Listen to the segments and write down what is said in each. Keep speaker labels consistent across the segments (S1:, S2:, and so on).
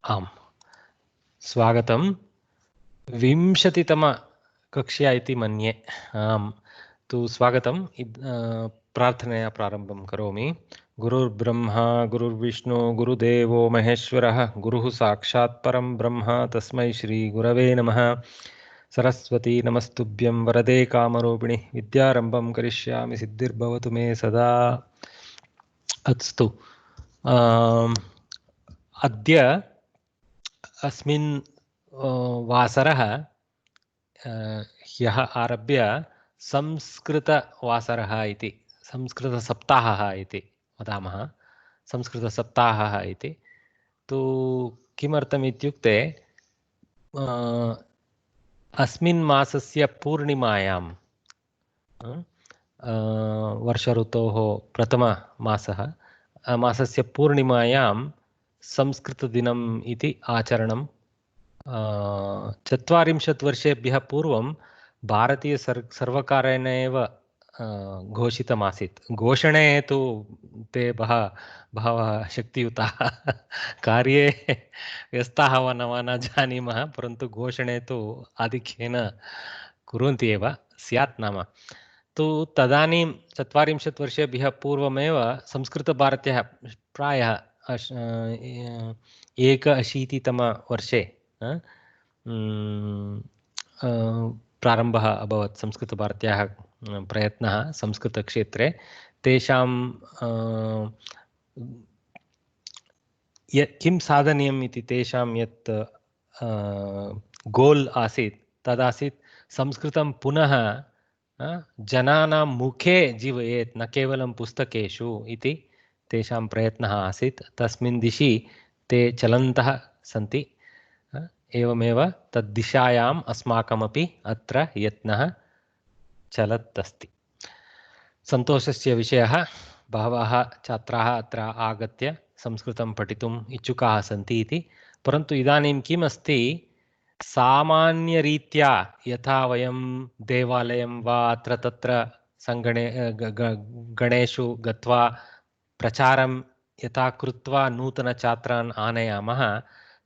S1: आम् स्वागतं 20तम कक्ष्या इति मन्ये। आम् तु स्वागतं। प्रार्थनया प्रारम्भं करोमि। गुरुर्ब्रह्मा गुरुर्विष्णु गुरुदेवो महेश्वरः गुरुः साक्षात् परं ब्रह्म तस्मै श्री गुरवे नमः। सरस्वती नमस्तुभ्यं वरदे कामरूपिणि विद्यारम्भं करिष्यामि सिद्धिर्भवतु मे सदा। अस्तु अद्य अस्मिन् वासरः ह्यः आरभ्य संस्कृतवासरः इति संस्कृतसप्ताहः इति वदामः। संस्कृतसप्ताहः इति तु किमर्थम् इत्युक्ते अस्मिन् मासस्य पूर्णिमायां वर्षऋतोः प्रथममासः मासस्य पूर्णिमायां संस्कृतदिनम् इति आचरणं 40 वर्षेभ्यः पूर्वं भारतीयसर्वकारेण एव घोषितमासीत्। घोषणे तु ते बहवः शक्तियुताः कार्ये व्यस्ताः वा न वा न जानीमः, परन्तु घोषणे तु आधिक्येन कुर्वन्ति एव स्यात् नाम। तु तदानीं 40 वर्षेभ्यः पूर्वमेव संस्कृतभारत्याः प्रायः 81तमवर्षे प्रारम्भः अभवत् संस्कृतभारत्याः प्रयत्नः संस्कृतक्षेत्रे। तेषां किं साधनीयम् इति तेषां यत् गोल् आसीत् तदासीत् संस्कृतं पुनः जनानां मुखे जीवयेत्, न केवलं पुस्तकेषु इति तेषां प्रयत्नः आसीत्। तस्मिन् दिशि ते चलन्तः सन्ति। एवमेव तद्दिशायाम् अस्माकमपि अत्र यत्नः चलत् अस्ति। सन्तोषस्य विषयः, बहवः छात्राः अत्र आगत्य संस्कृतं पठितुम् इच्छुकाः सन्ति इति। परन्तु इदानीं किम् अस्ति, सामान्यरीत्या यथा वयं देवालयं वा अत्र तत्र गणेषु गत्वा प्रचारं यथा कृत्वा नूतनछात्रान् आनयामः,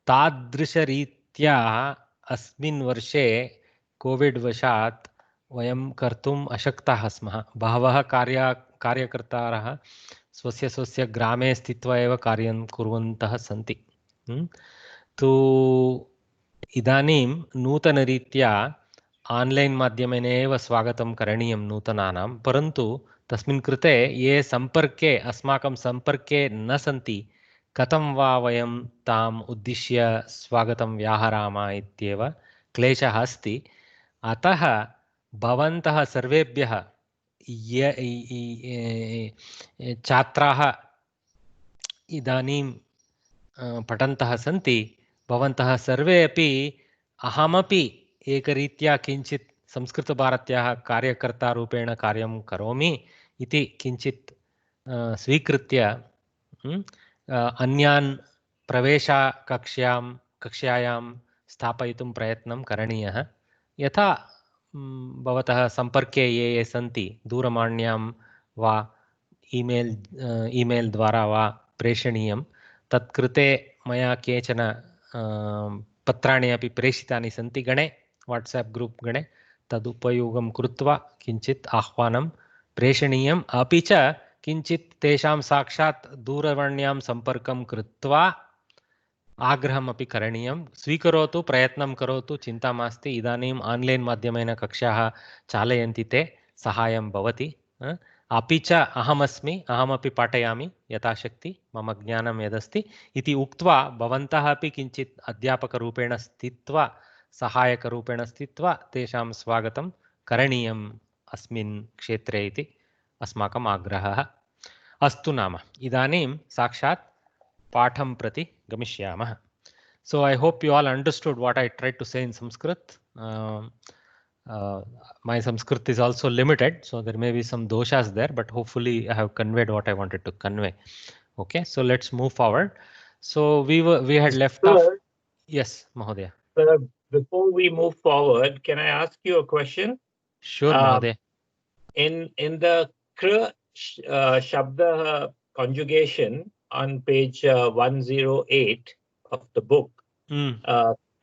S1: तादृशरीत्या अस्मिन् वर्षे कोविड् वशात् वयं कर्तुम् अशक्ताः स्मः। बहवः कार्यकर्तारः स्वस्य स्वस्य ग्रामे स्थित्वा एव कार्यं कुर्वन्तः सन्ति। तु इदानीं नूतनरीत्या आन्लैन् माध्यमेन एव स्वागतं करणीयं नूतनानां, परन्तु तस्मिन् कृते ये अस्माकं सम्पर्के न सन्ति, कथं वा वयं ताम् उद्दिश्य स्वागतं व्याहराम इत्येव क्लेशः अस्ति। अतः भवन्तः सर्वेभ्यः छात्राः इदानीं पठन्तः सन्ति, भवन्तः सर्वे अपि अहमपि एकरीत्या किञ्चित् संस्कृतभारत्याः कार्यकर्तारूपेण कार्यं करोमि इति किञ्चित् स्वीकृत्य अन्यान् कक्षायां स्थापयितुं प्रयत्नं करणीयः। यथा भवतः सम्पर्के ये सन्ति, दूरवाण्यां वा ईमेल् द्वारा वा प्रेषणीयं। तत्कृते मया केचन पत्राणि अपि प्रेषितानि सन्ति गणे, वाट्साप् ग्रूप् गणे। तदुपयोगं कृत्वा किञ्चित् आह्वानं प्रेषणीयम्। अपि च किञ्चित् तेषां साक्षात् दूरवाण्यां सम्पर्कं कृत्वा आग्रहमपि करणीयं। स्वीकरोतु, प्रयत्नं करोतु, चिन्ता मास्ति। इदानीम् आन्लैन् माध्यमेन कक्षाः चालयन्ति ते, सहायं भवति। अपि च अहमपि पाठयामि यथाशक्ति, मम ज्ञानं यदस्ति इति उक्त्वा भवन्तः अपि किञ्चित् अध्यापकरूपेण स्थित्वा, सहायकरूपेण स्थित्वा तेषां स्वागतं करणीयम् अस्मिन् क्षेत्रे इति अस्माकम् आग्रहः। अस्तु नाम इदानीं साक्षात् पाठं प्रति गमिष्यामः। So I hope you all understood what I tried to say in Sanskrit. My Sanskrit is also limited, so there may be some doshas there, but hopefully I have conveyed what I wanted to convey. Okay, so let's move forward. So we had left off. Yes, Mahodaya.
S2: Before we move forward, can I ask you a question?
S1: Sure, Mahodaya.
S2: In the Kra Shabda conjugation on page 108 of the book.
S1: Mm.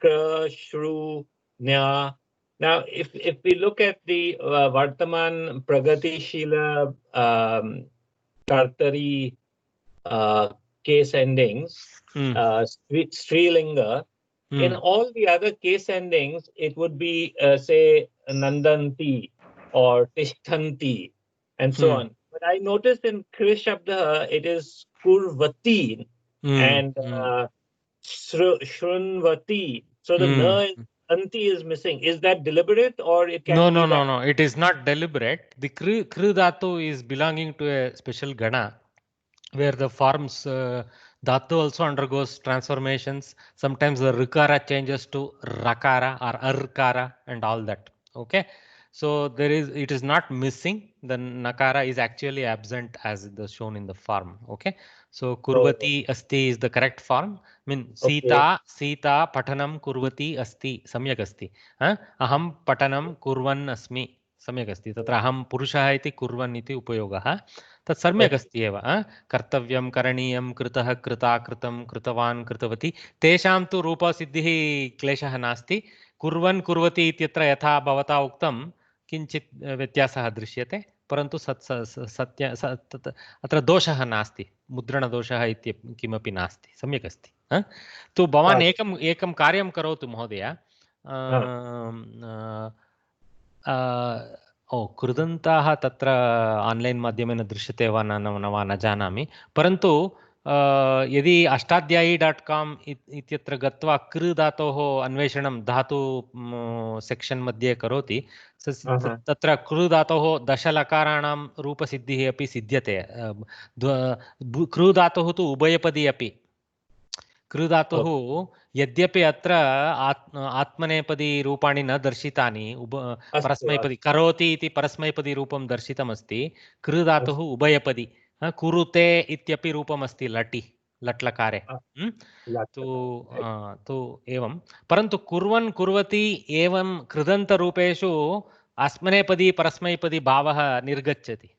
S2: Kra, Shru, Nya. Now, if we look at the Vartaman Pragatishila Kartari case endings, Strilinga, in all the other case endings, it would be, say, Nandanti or Tishtanti and so on. But I noticed in Krishabda, it is Kurvati and Shrunvati. So the na anti is missing. Is that deliberate, or it can be that?
S1: No. It is not deliberate. The kru dhatu is belonging to a special gana, where the forms dhatu also undergoes transformations. Sometimes the rikara changes to rakara or arkara and all that. Okay. So it is not missing. The nakara is actually absent as shown in the form. Okay. So kurvati asti is the correct form. I mean Sita patanam kurvati asti samyak asti. Aham patanam kurvan asmi सम्यक् अस्ति तत्र अहं पुरुषः इति कुर्वन् इति उपयोगः तत् सम्यक् अस्ति एव कर्तव्यं करणीयं कृतः कृता कृतं कृतवान् कृतवती तेषां तु रूपसिद्धिः क्लेशः नास्ति कुर्वन् कुर्वती इत्यत्र यथा भवता उक्तं किञ्चित् व्यत्यासः दृश्यते परन्तु अत्र दोषः नास्ति मुद्रणदोषः इति किमपि नास्ति सम्यक् अस्ति तु भवान् एकं कार्यं करोतु महोदय कृदन्ताः तत्र आन्लैन् माध्यमेन दृश्यते वा न जानामि परन्तु यदि अष्टाध्यायी.com इत्यत्र गत्वा कृ धातोः अन्वेषणं धातु सेक्शन् मध्ये करोति तत्र कृ धातोः दशलकाराणां रूपसिद्धिः अपि सिद्ध्यते कृ धातुः तु उभयपदी अपि कृ धातुः यद्यपि अत्र आत्मनेपदी रूपाणि न दर्शितानि परस्मैपदी करोति इति परस्मैपदी रूपं दर्शितमस्ति कृ धातुः उभयपदी कुरुते इत्यपि रूपमस्ति लटि लट्लकारे तु एवं परन्तु कुर्वन् कुर्वति एवं कृदन्तरूपेषु आत्मनेपदी परस्मैपदी भावः निर्गच्छति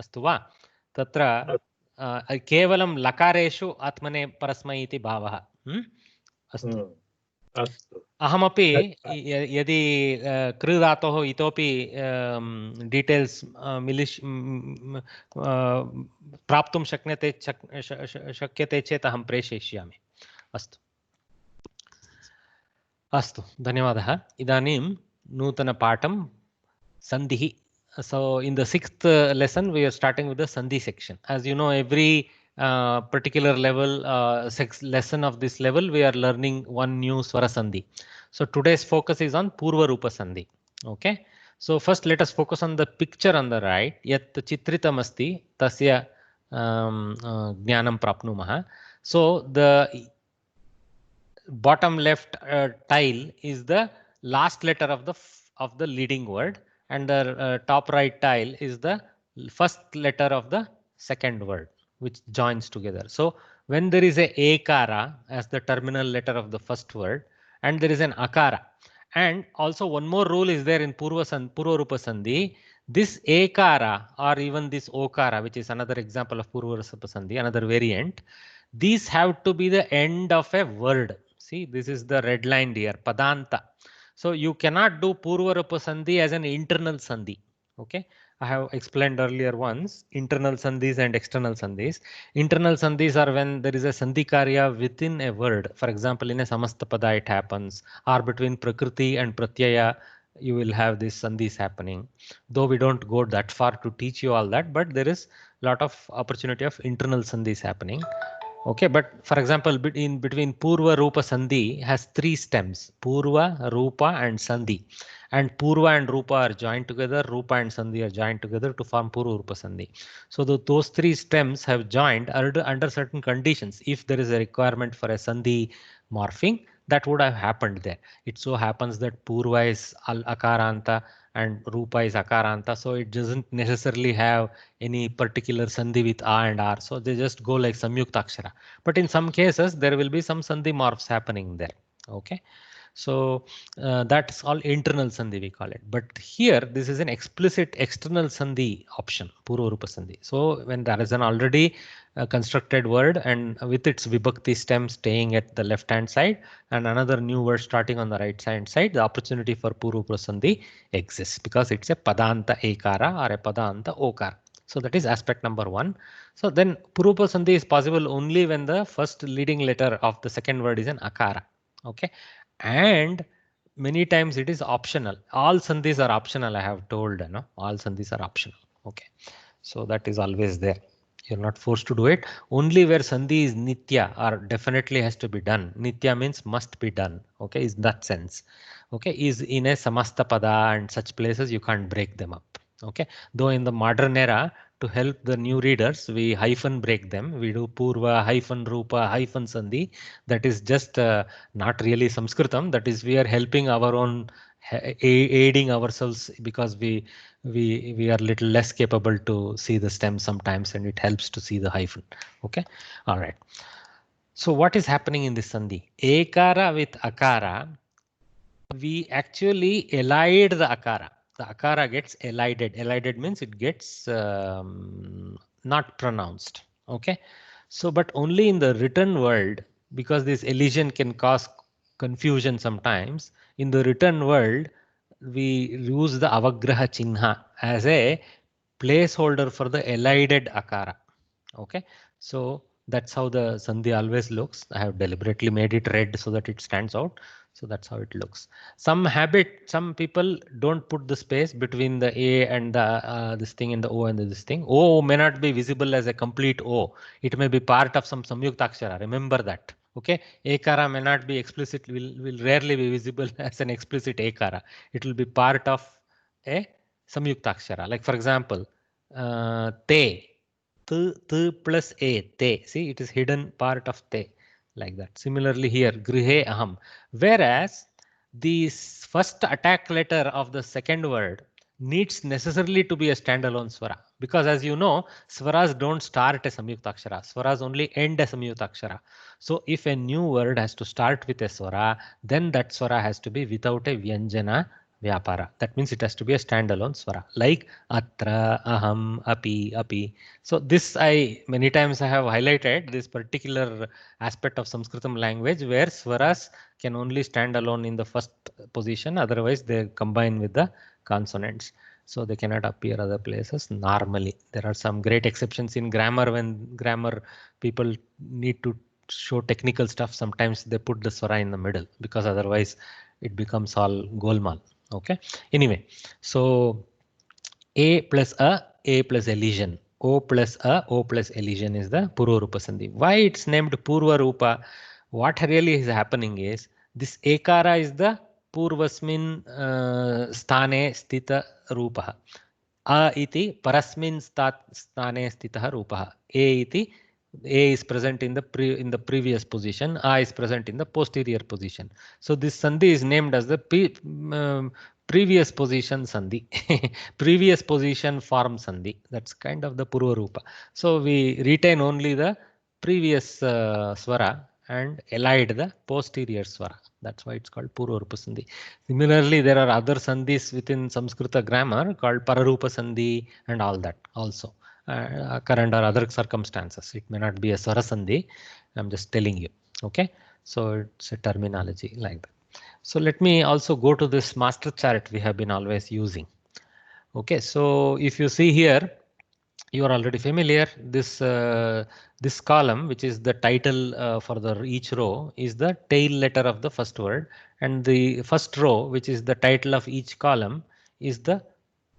S1: अस्तु वा तत्र केवलं लकारेषु आत्मने परस्मै इति भावः अस्तु अहमपि यदि कृ धातोः इतोपि डीटेल्स् प्राप्तुं शक्यते चेत् अहं प्रेषयिष्यामि अस्तु अस्तु धन्यवादः इदानीं नूतनपाठं सन्धिः. So in the 6th lesson, we are starting with the Sandhi section. As you know, every particular level, lesson of this level, we are learning one new Swara Sandhi. So today's focus is on Purva Rupa Sandhi. Okay. So first let us focus on the picture on the right. Yat chitritam asti tasya jnanam prapnumaha. So the bottom left tile is the last letter of the leading word. And the top right tile is the first letter of the second word which joins together. So when there is a ekara as the terminal letter of the first word and there is an akara, and also one more rule is there in Purva Rupa Sandhi, this ekara or even this okara, which is another example of Purva Rupa Sandhi, another variant, these have to be the end of a word. See, this is the red line here, padanta. So you cannot do Purva Rupa Sandhi as an internal Sandhi. Okay. I have explained earlier once internal Sandhis and external Sandhis. Internal Sandhis are when there is a Sandhi Karya within a word. For example, in a Samastapada it happens, or between Prakriti and Pratyaya you will have these Sandhis happening. Though we don't go that far to teach you all that, but there is a lot of opportunity of internal Sandhis happening. Okay, but for example, between Purva Rupa Sandhi has 3 stems, Purva, Rupa and Sandhi. And Purva and Rupa are joined together, Rupa and Sandhi are joined together to form Purva Rupa Sandhi. So those 3 stems have joined under certain conditions. If there is a requirement for a Sandhi morphing, that would have happened there. It so happens that Purva is Akaranta and Rupa is Akaranta, so it doesn't necessarily have any particular Sandhi with A and R, so they just go like Samyukta Akshara. But in some cases, there will be some Sandhi morphs happening there. Okay, So that's all internal sandhi we call it. But here this is an explicit external sandhi option, Purva Rupa sandhi. So when there is an already constructed word and with its vibhakti stem staying at the left hand side and another new word starting on the right hand side, the opportunity for Purva Rupa sandhi exists because it's a padanta ekara or a padanta okara. So that is aspect number one. So then Purva Rupa sandhi is possible only when the first leading letter of the second word is an akara. Okay. And many times it is optional. All sandhis are optional, I have told. No? All sandhis are optional. Okay. So that is always there. You're not forced to do it. Only where sandhi is nitya or definitely has to be done. Nitya means must be done. Okay, is that sense. Okay, is in a samasta pada and such places you can't break them up. Okay, though in the modern era, to help the new readers, we hyphen break them. We do purva hyphen rupa hyphen sandhi. That is just not really Sanskritam. That is we are helping our own, aiding ourselves because we are little less capable to see the stem sometimes, and it helps to see the hyphen. Okay, all right. So what is happening in this sandhi? Ekara with akara, we actually elide the akara. The akara gets elided. Elided means it gets not pronounced. Okay. So, but only in the written world, because this elision can cause confusion sometimes. In the written world, we use the avagraha chinha as a placeholder for the elided akara. Okay. So that's how the sandhi always looks. I have deliberately made it red so that it stands out. So that's how it looks. Some people don't put the space between the A and the this thing and the O and this thing. O may not be visible as a complete O. It may be part of some samyuktakshara. Remember that. Okay, ekara may not be explicit, will rarely be visible as an explicit ekara. It will be part of a samyuktakshara. Like for example, te. T plus a, te. See, it is hidden part of te, like that. Similarly here, grihe aham. Whereas the first attack letter of the second word needs necessarily to be a standalone swara. Because as you know, swaras don't start a samyuktakshara. Swaras only end a samyuktakshara. So if a new word has to start with a swara, then that swara has to be without a vyanjana vyapara. That means it has to be a standalone swara, like atra, aham, api. So this many times I have highlighted this particular aspect of Sanskritam language where swaras can only stand alone in the first position, otherwise they combine with the consonants. So they cannot appear other places normally. There are some great exceptions in grammar when grammar people need to show technical stuff. Sometimes they put the swara in the middle because otherwise it becomes all golmal. Okay. Anyway, so A plus elision. O plus elision is the Purva Rupa Sandhi. Why it's named Purva Rupa? What really is happening is this Ekara is the Purvasmin Sthane Sthita Rupa. A iti Parasmin Sthane Sthita Rupa. A iti A is present in the previous position. A is present in the posterior position. So this sandhi is named as the previous position sandhi. Previous position form sandhi. That's kind of the Purva Rupa. So we retain only the previous swara and elide the posterior swara. That's why it's called Purva Rupa sandhi. Similarly, there are other sandhis within Samskrita grammar called Pararupa sandhi and all that also. Current or other circumstances. It may not be a swara sandhi. I'm just telling you. Okay. So it's a terminology like that. So let me also go to this master chart we have been always using. Okay. So if you see here, you are already familiar. This column, which is the title for each row, is the tail letter of the first word, and the first row, which is the title of each column, is the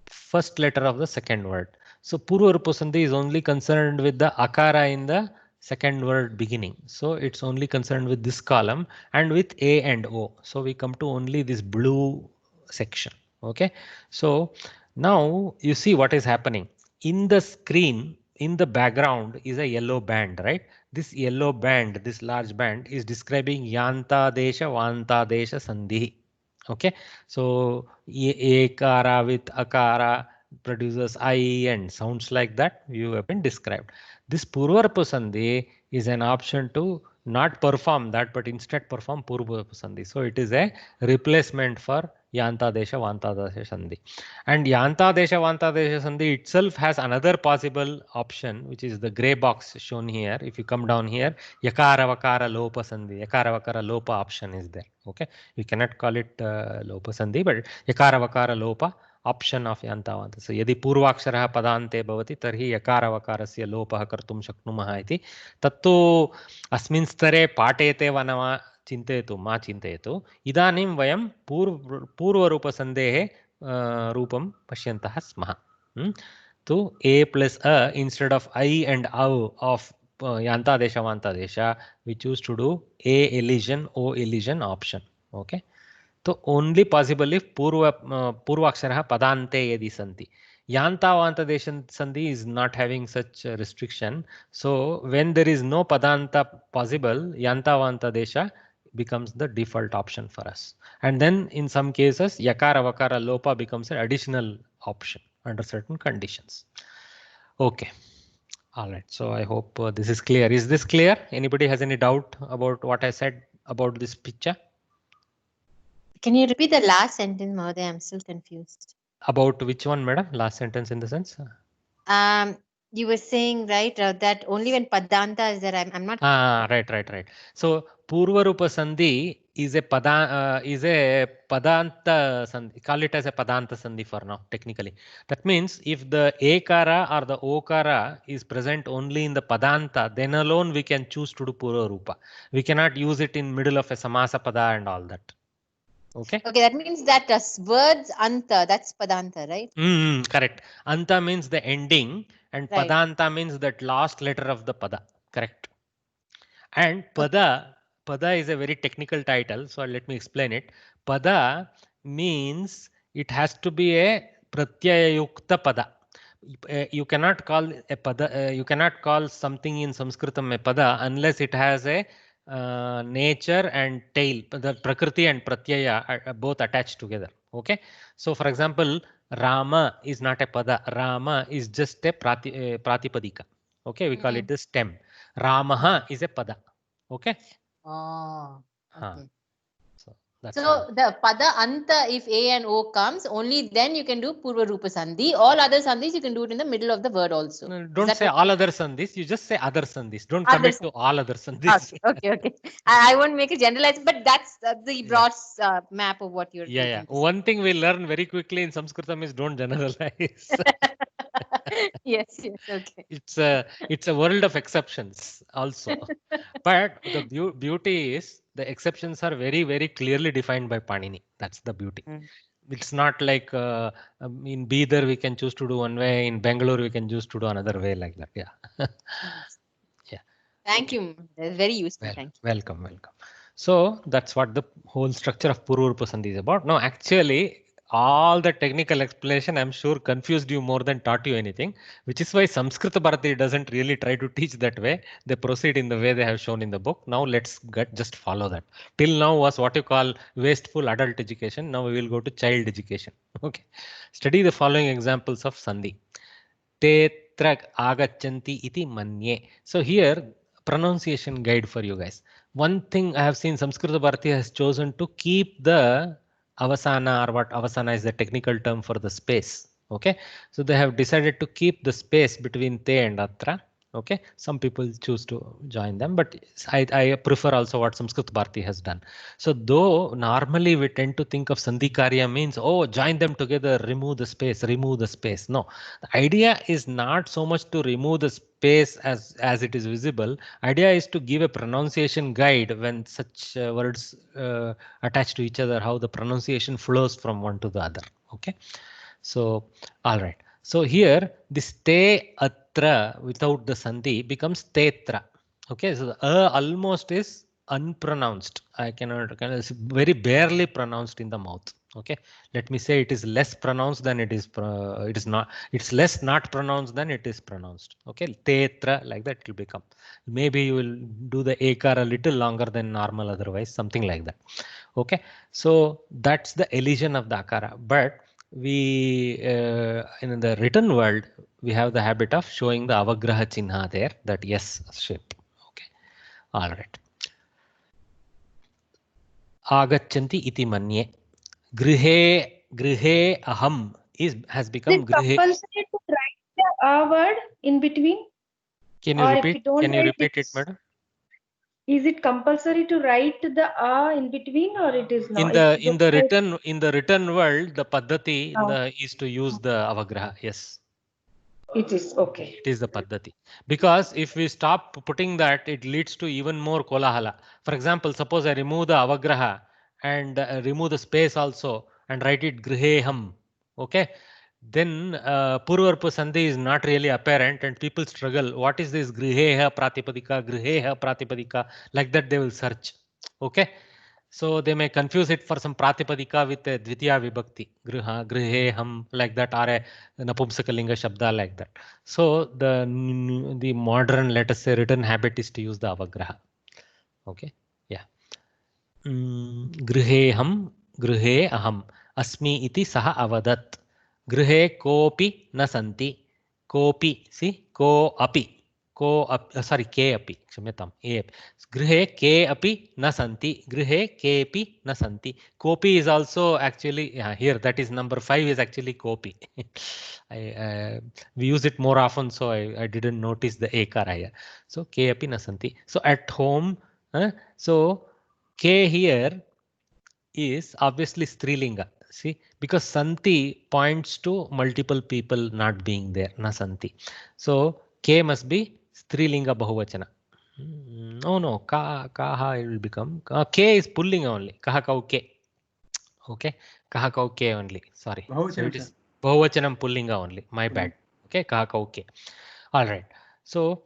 S1: first letter of the second word. So Purva Rupa Sandhi is only concerned with the akara in the second word beginning. So it's only concerned with this column and with A and O. So we come to only this blue section. Okay. So now you see what is happening. In the screen, in the background is a yellow band, right? This yellow band, this large band is describing Yanta Desha, Vanta Desha Sandhi. Okay. So ekara with akara produces I and sounds like that you have been described. This Purva Rupa Sandhi is an option to not perform that, but instead perform Purva Rupa Sandhi. So it is a replacement for Yantadesha Vantadesha Sandhi. And Yantadesha Vantadesha Sandhi itself has another possible option, which is the grey box shown here. If you come down here, Yakara Vakara Lopa Sandhi, Yakara Vakara Lopa option is there. Okay, you cannot call it Lopa Sandhi, but Yakara Vakara Lopa option of Yantavanta. So यदि पूर्वाक्षरः पदान्ते भवति तर्हि यकारवकारस्य लोपः कर्तुं शक्नुमः इति तत्तु अस्मिन् स्तरे पाठेते वा न वा चिन्तयतु मा चिन्तयतु इदानीं वयं पूर्वरूपसन्धेः रूपं पश्यन्तः स्मः तो a plus a instead of I and au of Yantadesha Vantadesha we choose to do a elision o elision option. Okay, तो only possible if पूर्वाक्षरः पदान्ते यदि सन्ति. Yantavantadesha sandhi is not having such a restriction. So when there is no padanta possible, Yantavantadesha becomes the default option for us. And then in some cases, Yakara Vakara Lopa becomes an additional option under certain conditions. Okay. All right. So I hope this is clear. Is this clear? Anybody has any doubt about what I said about this picture?
S3: Can you repeat the last sentence, Mahoday? I'm still confused.
S1: About which one, madam? Last sentence in the sense?
S3: You were saying, right, that only when Padanta is there, I'm not...
S1: Right. So, Purva Rupa Sandhi is a Padanta Sandhi. Call it as a Padanta Sandhi for now, technically. That means if the Ekara or the Okara is present only in the Padanta, then alone we can choose to do Purva Rupa. We cannot use it in middle of a Samasa Pada and all that. Okay.
S3: Okay, that means that words anta, that's Padanta, right?
S1: Correct. Anta means the ending and
S3: Right.
S1: Padanta means that last letter of the Pada. Correct. And Pada is a very technical title. So let me explain it. Pada means it has to be a Pratyayukta Pada. You cannot call a Pada, you cannot call something in Sanskritam a Pada unless it has a nature and tail, the Prakriti and Pratyaya are both attached together. Okay. So for example, Rama is not a Pada. Rama is just a Pratipadika. Okay. We call it the stem. Ramaha is a Pada. Okay.
S3: Oh, okay.
S1: So
S3: the Pada Anta, if A and O comes, only then you can do Purva Rupa Sandhi. All other Sandhis you can do it in the middle of the word also.
S1: No, don't say all other Sandhis, you just say other Sandhis. Don't commit to all other Sandhis.
S3: Okay. I won't make it generalized, but that's the broad map of what you're
S1: Yeah. One thing we learn very quickly in Sanskritam is don't generalize.
S3: Yes, okay.
S1: It's a world of exceptions also. But the beauty is the exceptions are very, very clearly defined by Panini. That's the beauty. It's not like in Bidar we can choose to do one way, in Bangalore we can choose to do another way like that. Yeah. Yeah.
S3: Thank you. That's very useful. Thank you.
S1: Welcome. So that's what the whole structure of Purva Rupa Sandhi is about. No, actually, all the technical explanation I'm sure confused you more than taught you anything, which is why Samskrita Bharati doesn't really try to teach that way. They proceed in the way they have shown in the book. Now let's just follow that. Till now was what you call wasteful adult education. Now we will go to child education. Okay. Study the following examples of Sandhi. Tetra agachanti iti manye. So here pronunciation guide for you guys. One thing I have seen Samskrita Bharati has chosen to keep the avasana, or what avasana is the technical term for the space. Okay, so they have decided to keep the space between te and atra. Okay, some people choose to join them, but I prefer also what Samskrita Bharati has done. So though normally we tend to think of Sandhi Karya means, oh, join them together, remove the space. No, the idea is not so much to remove the space as it is visible. Idea is to give a pronunciation guide when such words attach to each other, how the pronunciation flows from one to the other. Okay, so all right. So here this te atra without the sandhi becomes tetra. Okay, so the almost is unpronounced. It's very barely pronounced in the mouth. Okay, let me say it is less pronounced than it is. It's less not pronounced than it is pronounced. Okay, tetra, like that it will become. Maybe you will do the ekar a little longer than normal otherwise, something like that. Okay, so that's the elision of the akara. But we in the written world we have the habit of showing the avagraha chinha there, that yes shape. Okay, all right. agachanti iti manye. Grihe aham has become
S4: Is it
S1: grihe.
S4: compulsory to write the a word in between?
S1: Can you
S4: Or if
S1: repeat?
S4: you don't
S1: Can you
S4: write
S1: repeat it,
S4: it,
S1: madam?
S4: is it compulsory to write the a in between, or it is not?
S1: In the written world, the paddhati is to use the avagraha. Yes.
S4: It is okay.
S1: It is the paddhati. Because if we stop putting that, it leads to even more kolahala. For example, suppose I remove the avagraha and remove the space also and write it griheham. Okay. Then purvarpa sandhi is not really apparent and people struggle. What is this griheha pratipadika? Like that they will search. Okay. So they may confuse it for some pratipadika with a dvitiya vibhakti, griha, griheham, like that, or a napumsakalinga shabda like that. So the modern, let us say, written habit is to use the avagraha. Okay, yeah. Griheham, grihe aham, asmi iti saha avadat. Grihe kopi na santi, kopi, see, ko api. Sorry, ke api, क्षम्यताम्, ए api. Grihe ke api na santi, grihe kepi na santi. Kopi is also actually here. That is number 5 is actually kopi. We use it more often, so I didn't notice the ekara here. So ke api na santi. So at home, so ke here is obviously strilinga. See, because santi points to multiple people not being there, na santi. So ke must be strilinga bahuvachana. No, kaha it will become. K is pulling only. Kaha kau ke. Okay, kaha kau ke only. Sorry. So it is bahuvachanam pullinga only. My bad. Okay, kaha kau ke. All right. So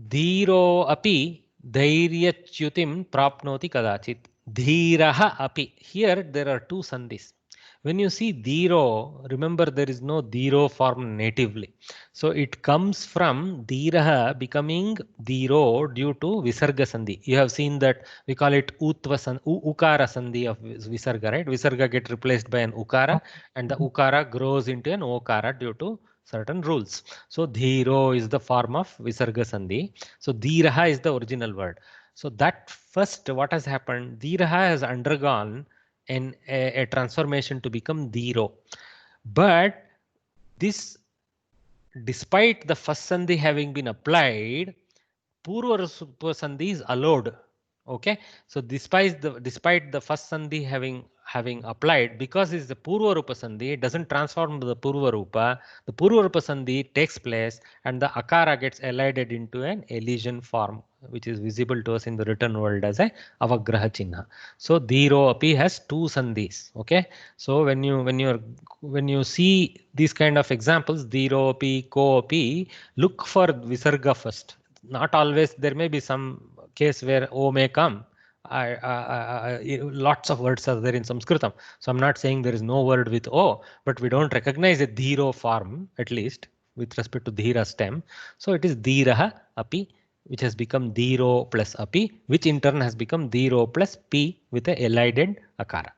S1: dhiro api dhairyachyutim prapnoti kadachit. Dhiraha api. Here there are two sandhis. When you see dhiro, remember there is no dhiro form natively. So it comes from dhiraha becoming dhiro due to visarga sandhi. You have seen that we call it ukara sandhi of visarga, right? Visarga get replaced by an ukara and the ukara grows into an okara due to certain rules. So dhiro is the form of visarga sandhi. So dhiraha is the original word. So that first what has happened, dhiraha has undergone a transformation to become dhiro. But this, despite the first sandhi having been applied, purva sandhi is allowed. Okay, so despite the first sandhi having applied, because it's the purva rupa sandhi, it doesn't transform to the purva rupa. The purva rupa sandhi takes place and the akara gets elided into an elision form, which is visible to us in the written world as a avagraha chinha. So dhiro api has two sandhis. Okay, so when you see these kind of examples, dhiro api, ko api, look for visarga first. Not always. There may be some case where O may come. Lots of words are there in Sanskritam. So I'm not saying there is no word with O, but we don't recognize a dhiro form, at least with respect to dhira stem. So it is dhiraha api, which has become dhiro plus api, which in turn has become dhiro plus p with a elided akara.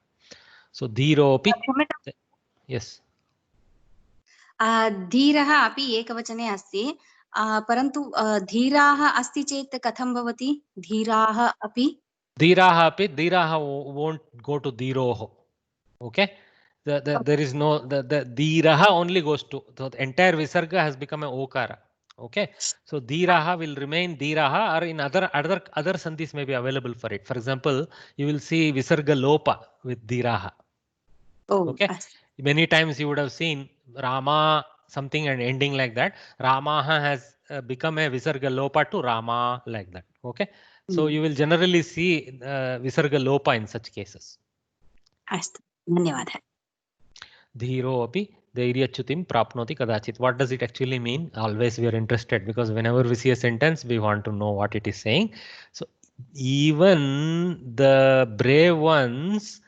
S1: So dhiro api. Yes.
S5: धीरः अपि एकवचने अस्ति, परन्तु धीराः अस्ति चेत् कथं भवति? धीराः अपि.
S1: Dhiraha won't go to dhiroho. Okay. There is no the dhiraha only goes to, so the entire visarga has become an okara. Okay, so dhiraha will remain dhiraha, or in other sandhis may be available for it. For example, you will see visarga lopa with dhiraha.
S5: Oh,
S1: okay, many times you would have seen Rama something and ending like that. Ramaha has become a visarga lopa to Rama like that. Okay, so you will generally see visarga lopa in such cases.
S5: अस्तु, धन्यवादः.
S1: Dhiro api dhairyachyutim prapnoti kadachit. What does it actually mean? Always we are interested, because whenever we see a sentence, we want to know what it is saying. So even the brave ones,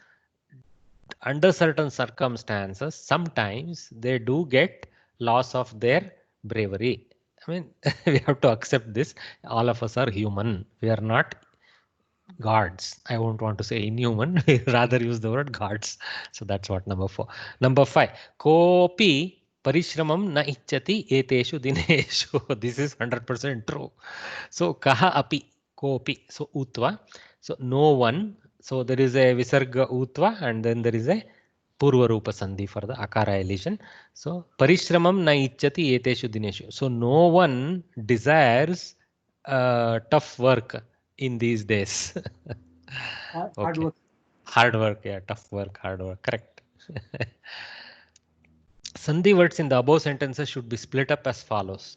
S1: under certain circumstances, sometimes they do get loss of their bravery. I mean, we have to accept this. All of us are human. We are not gods. I won't want to say inhuman. Rather use the word gods. So that's what number 4. Number 5. Kopi parishramam na ichchati eteshu dineshu. This is 100% true. So kaha api, kopi. So utva. So no one So there is a Visarga Utva and then there is a Purva Rupa Sandhi for the Akara elision. So Parishramam na icchati eteshu dineshu. So no one desires tough work in these days.
S6: Hard work.
S1: Hard work, yeah, tough work, hard work, correct. Sandhi words in the above sentences should be split up as follows.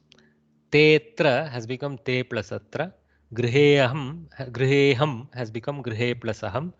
S1: Tetra has become te plus atra. Griheham has become grihe plus aham.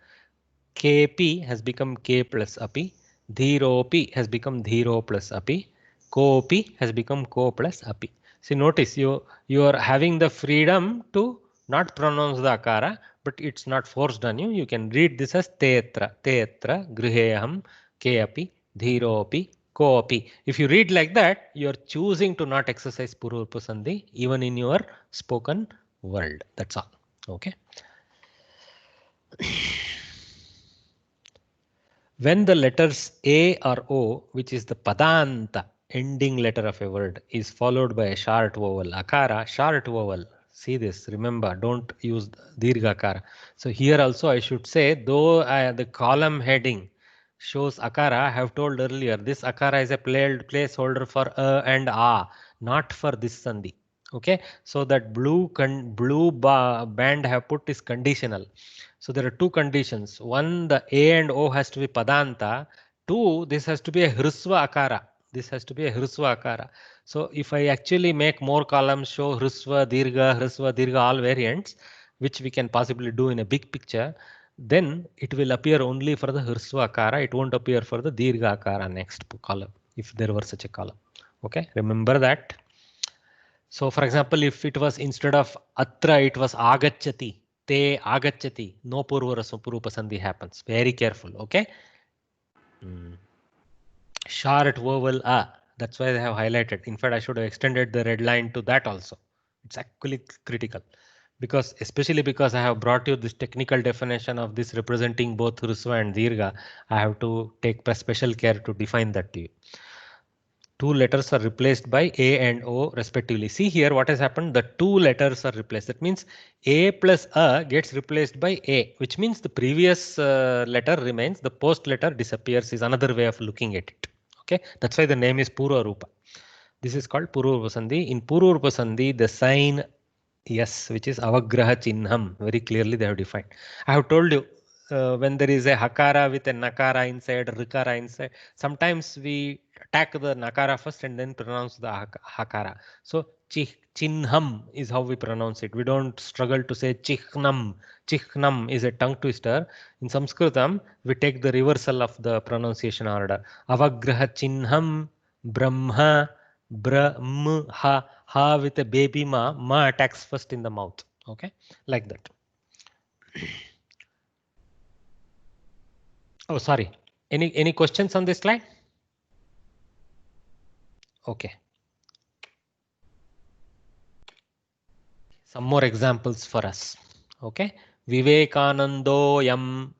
S1: Kepi has become k plus api. Dhiropi has become dhiro plus api. Kopi has become ko plus api. See, notice you are having the freedom to not pronounce the akara, but it's not forced on you. You can read this as tetra, griheham, ke api, dhiropi, kopi. If you read like that, you are choosing to not exercise Purva Sandhi even in your spoken world. That's all. Okay. When the letters A or O, which is the padanta, ending letter of a word, is followed by a short vowel, akara, short vowel. See this, remember, don't use dirgha akara. So here also I should say, though the column heading shows akara, I have told earlier, this akara is a placeholder for a and a, not for this sandhi. Okay, so that blue band I have put is conditional. So there are two conditions. One, the A and O has to be padanta. Two, this has to be a hrisva akara. This has to be a hrisva akara. So if I actually make more columns, show hrisva, dirgha, all variants, which we can possibly do in a big picture, then it will appear only for the hrisva akara. It won't appear for the dirgha akara next column, if there were such a column. Okay, remember that. So for example, if it was instead of atra, it was agacchati. Te agacchati, no purva sandhi happens. Very careful, okay? Short vowel a, that's why they have highlighted. In fact, I should have extended the red line to that also. It's actually critical, because especially because I have brought you this technical definition of this representing both hrisva and dirgha, I have to take special care to define that to you. Two letters are replaced by A and O respectively. See here what has happened. The two letters are replaced. That means A plus A gets replaced by A, which means the previous letter remains. The post letter disappears is another way of looking at it. Okay, that's why the name is Purva Rupa. This is called Purva Rupa Sandhi. In Purva Rupa Sandhi, the sign yes, which is avagraha chinnham, very clearly they have defined. I have told you when there is a hakara with a nakara inside, rikara inside, sometimes we attack the nakara first and then pronounce the hakara. So chinnham is how we pronounce it. We don't struggle to say chikhnam. Chikhnam is a tongue twister. In Sanskritam, we take the reversal of the pronunciation order. Avagraha chinnham brahma brahma ha with a baby ma attacks first in the mouth. Okay, like that. Oh, sorry. Any questions on this slide? Okay. Some more examples for us. Okay. Vivekanando yam.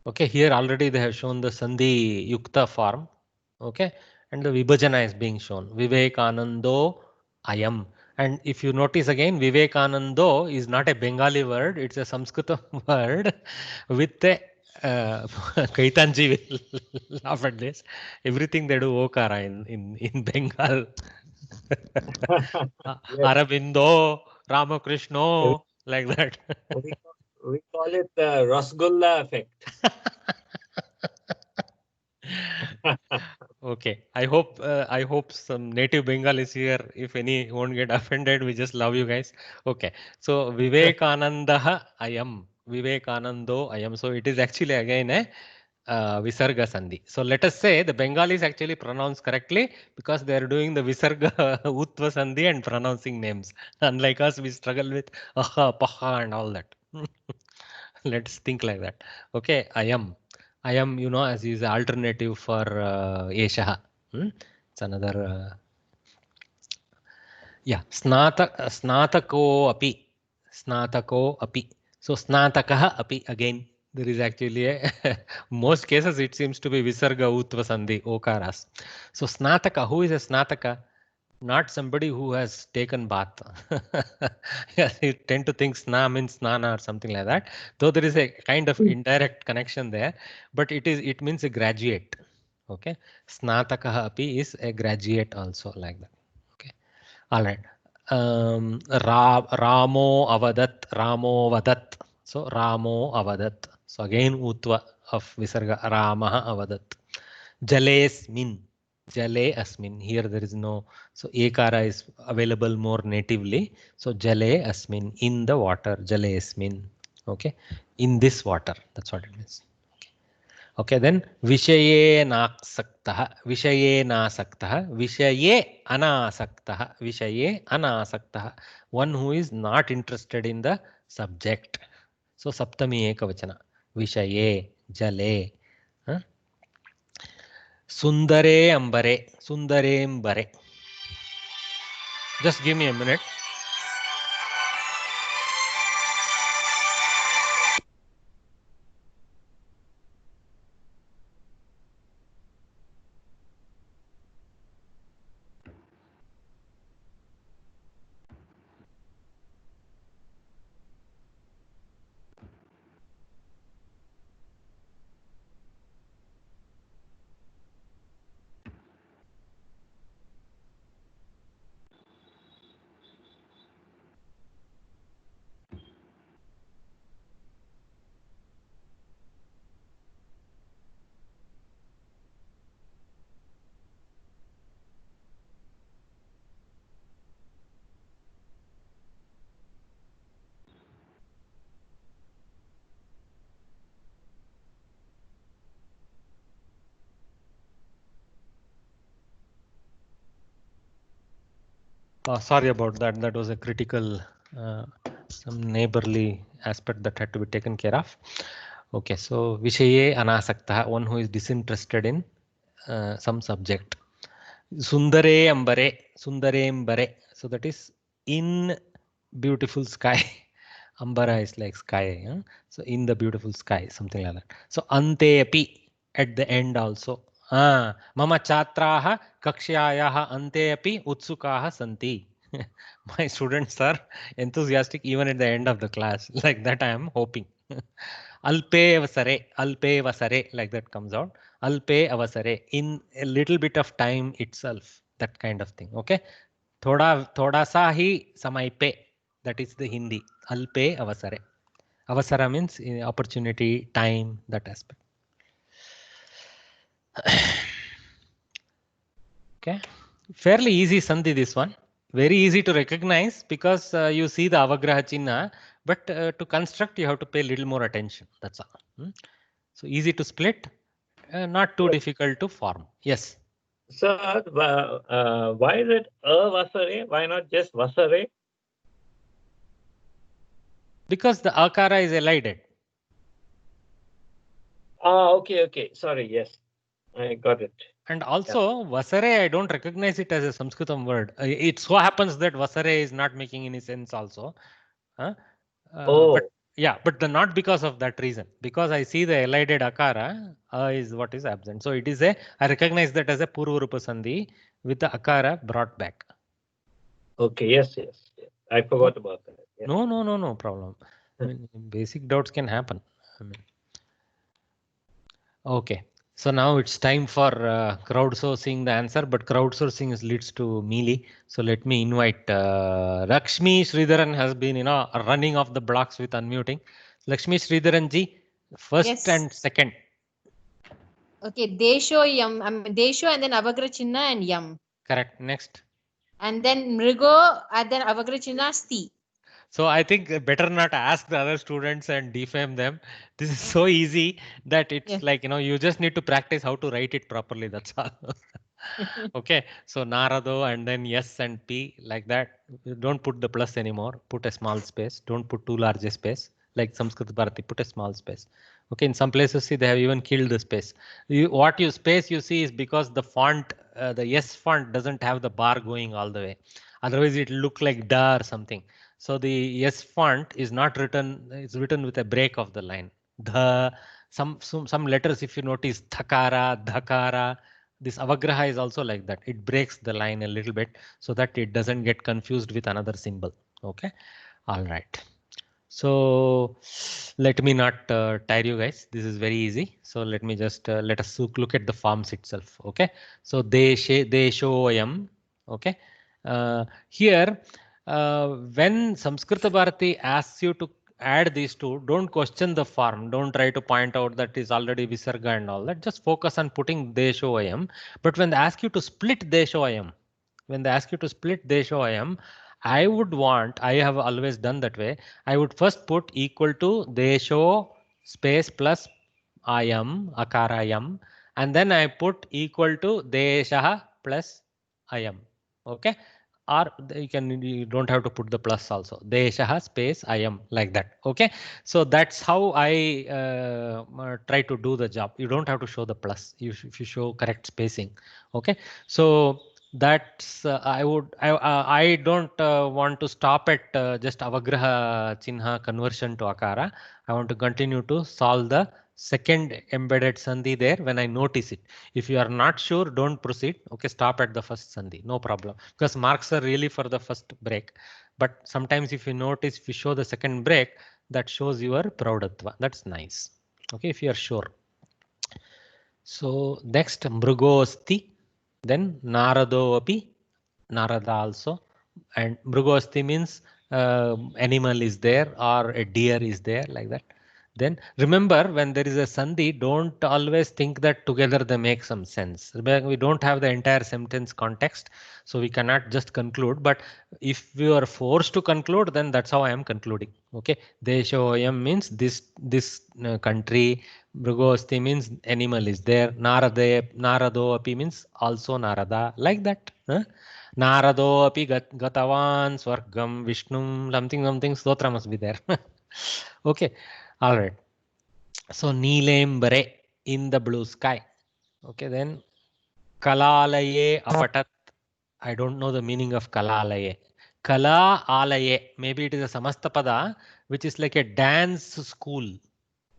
S1: Okay, here already they have shown the sandhi yukta form. Okay, and the vibhajana is being shown. Vivekanando ayam. And if you notice again, Vivekanando is not a Bengali word, it's a Sanskrit word with a Kaitanji will laugh at this. Everything they do okara in Bengal. Arabindo, Ramakrishna, like that.
S2: We call it the Rasgulla effect.
S1: Okay, I hope some native Bengalis here, if any, won't get offended. We just love you guys. Okay, so Vivekananda ayam, Vivekanando ayam. So it is actually again a Visarga Sandhi. So let us say the Bengalis actually pronounce correctly because they are doing the Visarga Utva Sandhi and pronouncing names. Unlike us, we struggle with aha, paha and all that. Let's think like that. Okay, ayam. Ayam, you know, as is alternative for Eshaha. It's another. Yeah, Snatako api. Snatako api. So Snatakaha api again. There is actually a most cases it seems to be Visarga Utva Sandhi Okaras. So Snataka, who is a Snataka? Not somebody who has taken bath. Yeah, you tend to think sna means snana or something like that. Though there is a kind of indirect connection there, but it means a graduate. Okay, snatakaha api is a graduate also, like that. Okay, all right. Ramo avadat, Ramo vadat. So Ramo avadat. So again utva of visarga, Ramaha avadat. Jalesmin, Jale asmin. Here there is no, so ekara is available more natively. So Jale asmin, in the water, Jale asmin. Okay, in this water. That's what it means. Okay, then Vishaye nasaktah, Vishaye nasaktah, Vishaye anasaktah, Vishaye anasaktah. One who is not interested in the subject. So Saptami Ekavachana. Vishaye, Jale. Huh? Sundare ambare, Sundarembare. Just give me a minute. Sorry about that. That was a critical, some neighborly aspect that had to be taken care of. Okay, so Vishaye anasakta, one who is disinterested in some subject. Sundare ambare, Sundarembare. So that is in beautiful sky. Ambara is like sky. Huh? So in the beautiful sky, something like that. So ante api, at the end also. Mama chatraha kakshayaha ante api utsukaha santi. My students are enthusiastic even at the end of the class. Like that I am hoping. Alpe avasare, like that comes out. Alpe avasare, in a little bit of time itself, that kind of thing. Okay. Thoda sa hi samay pe, that is the Hindi. Alpe avasare. Avasara means opportunity, time, that aspect. Okay. Fairly easy sandhi, this one. Very easy to recognize because you see the avagraha chinna, but to construct you have to pay a little more attention. That's all. So easy to split, not too difficult to form. Yes.
S2: Sir, why is it vasare? Why not just vasare?
S1: Because the akara is elided.
S2: Okay. Sorry, yes. I got it.
S1: And also, vasare, I don't recognize it as a Sanskritam word. It so happens that vasare is not making any sense also. But yeah, but not because of that reason. Because I see the elided akara is what is absent. So it is I recognize that as a Purvarupa Sandhi with the akara brought back.
S2: Okay, yes. I forgot about that. Yes.
S1: No problem. I mean, basic doubts can happen. I mean, okay. So now it's time for crowdsourcing the answer, but crowdsourcing leads to melee. So let me invite Lakshmi Sridharan has been, running off the blocks with unmuting. Lakshmi Sridharan ji, first
S3: Yes.
S1: and second.
S3: Okay, Desho Yam, Desho and then Avagra Chinna and Yam.
S1: Correct. Next.
S3: And then Mrigo and then Avagra Chinna Sti.
S1: So I think better not ask the other students and defame them. This is so easy that it's like, you just need to practice how to write it properly. That's all. Okay. So Narado and then yes and P, like that. Don't put the plus anymore. Put a small space. Don't put too large a space. Like Sanskrit Bharati, put a small space. Okay. In some places, see, they have even killed the space. What you space you see is because the font, the yes font doesn't have the bar going all the way. Otherwise, it look like da or something. So the yes font is not written, it's written with a break of the line. Some letters, if you notice, thakara, dhakara, This avagraha is also like that. It breaks the line a little bit so that it doesn't get confused with another symbol. Okay. All right. So let me not tire you guys. This is very easy. So let me just let us look at the forms itself. Okay. So deshoyam. Okay. Here, when Samskrita Bharati asks you to add these two, don't question the form. Don't try to point out that is already Visarga and all that. Just focus on putting deshoyam. But when they ask you to split deshoyam, I would want, I have always done that way. I would first put equal to desho space plus ayam, akarayam, and then I put equal to deshaha plus ayam. Okay. Or you don't have to put the plus also. Deshaha space ayam, like that. Okay. So that's how I try to do the job. You don't have to show the plus. If you show correct spacing. Okay. So that's I don't want to stop at just avagraha chinha conversion to akara. I want to continue to solve the second embedded sandhi there when I notice it. If you are not sure, don't proceed. Okay, stop at the first sandhi, no problem, because marks are really for the first break. But sometimes if you notice, if you show the second break, that shows your praudatva. That's nice. Okay, if you are sure. So next, mrugosti. Then narado api, narada also, and mrugosti means animal is there or a deer is there, like that. Then remember, when there is a sandhi, don't always think that together they make some sense. We don't have the entire sentence context, so we cannot just conclude. But if we are forced to conclude, then that's how I am concluding. Okay, deshoyam means this country. Mrugosti means animal is there. Narado api means also Narada, like that. Narado api gatavan swargam Vishnum, something stotra must be there. Okay, all right. So Neelembare, in the blue sky. Okay, then Kalalaye apatat. I don't know the meaning of Kalalaye. Kala alaye, maybe it is a samastapada, which is like a dance school.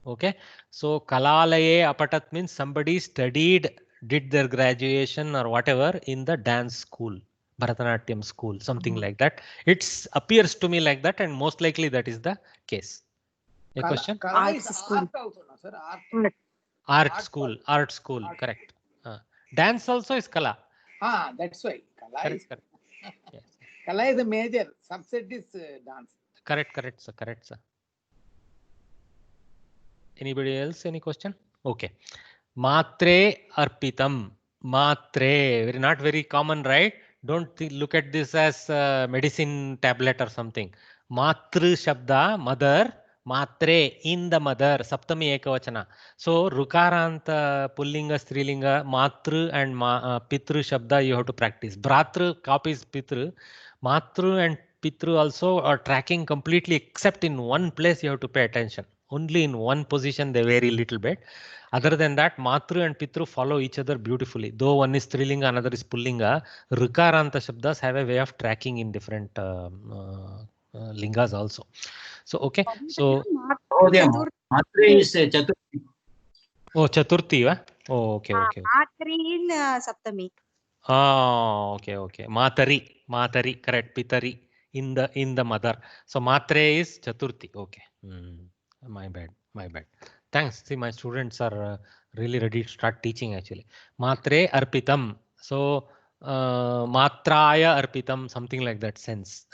S1: Okay, so Kalalaye apatat means somebody did their graduation or whatever in the dance school, Bharatanatyam school, something like that. It appears to me like that, and most likely that is the case. A question?
S6: Kala is
S5: Art school.
S6: art also, no, sir? Art.
S1: Art school, correct. Dance also is Kala.
S6: That's why. Kala
S1: Correct,
S6: is,
S1: correct. Yes.
S6: Kala is a major. Subset is dance.
S1: Correct, sir. Anybody else? Any question? Okay. Matre arpitam. Matre. Not very common, right? Don't look at this as a medicine tablet or something. Matru shabda, mother. Matre, in the mother. Saptami ekavachana. So rukaranta, pullinga, strilinga, matru and pitru shabda you have to practice. Bratru copies pitru. Matru and pitru also are tracking completely, except in one place you have to pay attention. Only in one position they vary a little bit. Other than that, Matru and Pitru follow each other beautifully. Though one is Strilinga, another is Pullinga, Rukaranta Shabdas have a way of tracking in different lingas also. So, okay. So,
S7: Matre is Chaturthi.
S1: oh, Chaturthi, va? Oh, okay.
S5: Matri in Saptami.
S1: Okay. Matari, correct. Pitari, in the mother. So, Matre is Chaturthi. Okay. My bad. Thanks. See, my students are really ready to start teaching actually. Matre arpitam. So matraya arpitam, something like that sense.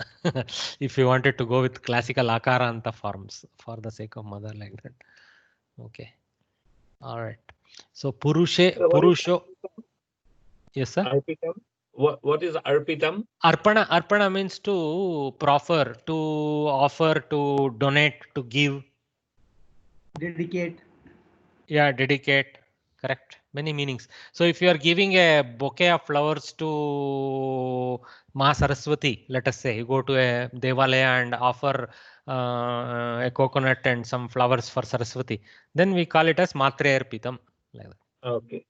S1: If you wanted to go with classical akaranta forms for the sake of mother, like that. Okay. All right. So purusho. Yes, sir.
S2: Arpitam. What is arpitam?
S1: Arpana means to proffer, to offer, to donate, to give.
S6: Dedicate.
S1: Yeah, dedicate. Correct. Many meanings. So if you are giving a bouquet of flowers to Ma Saraswati, let us say, you go to a Devalaya and offer a coconut and some flowers for Saraswati, then we call it as Matre Arpitam. Like that.
S2: Okay.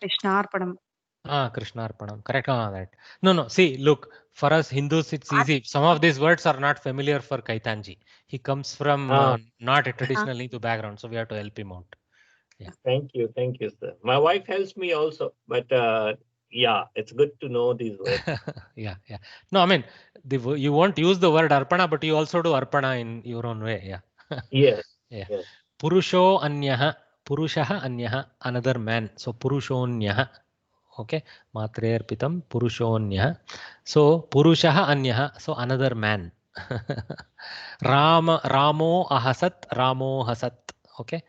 S5: Krishnarpanam.
S1: Krishnarpanam. Correct. That. No. See, look, for us Hindus, it's easy. Some of these words are not familiar for Kaitanji. He comes from not a traditional Hindu background, so we have to help him out.
S2: Thank you, sir. My wife helps me also, but yeah, it's good to know these words.
S1: Yeah. No, I mean, you won't use the word arpana, but you also do arpana in your own way. Yeah.
S2: Yes.
S1: Yeah.
S2: Yes.
S1: Purusho anyaha, purushaha anyaha, another man. So purushonyaha. Okay. Matre arpitam, purushonyaha. So purushaha anyaha, so another man. Ramo ahasat, Ramo hasat. Okay.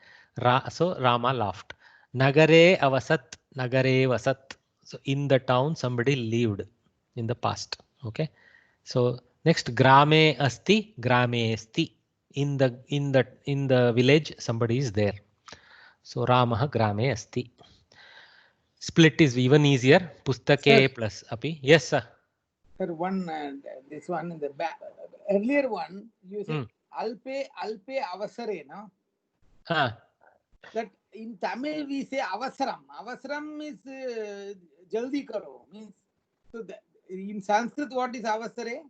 S1: So Rama laughed. Nagare avasat, Nagare vasat. So in the town somebody lived in the past. Okay. So next grame asti, grame asti. In the village somebody is there. So Ramah grame asti. Split is even easier. Pustake
S6: Sir.
S1: plus api. Yes, sir.
S6: Sir, this one in the back, earlier one, you said alpe avasare, no? That in Tamil we say avasaram. Avasaram is jaldi karo, means. So in Sanskrit, what is avasare?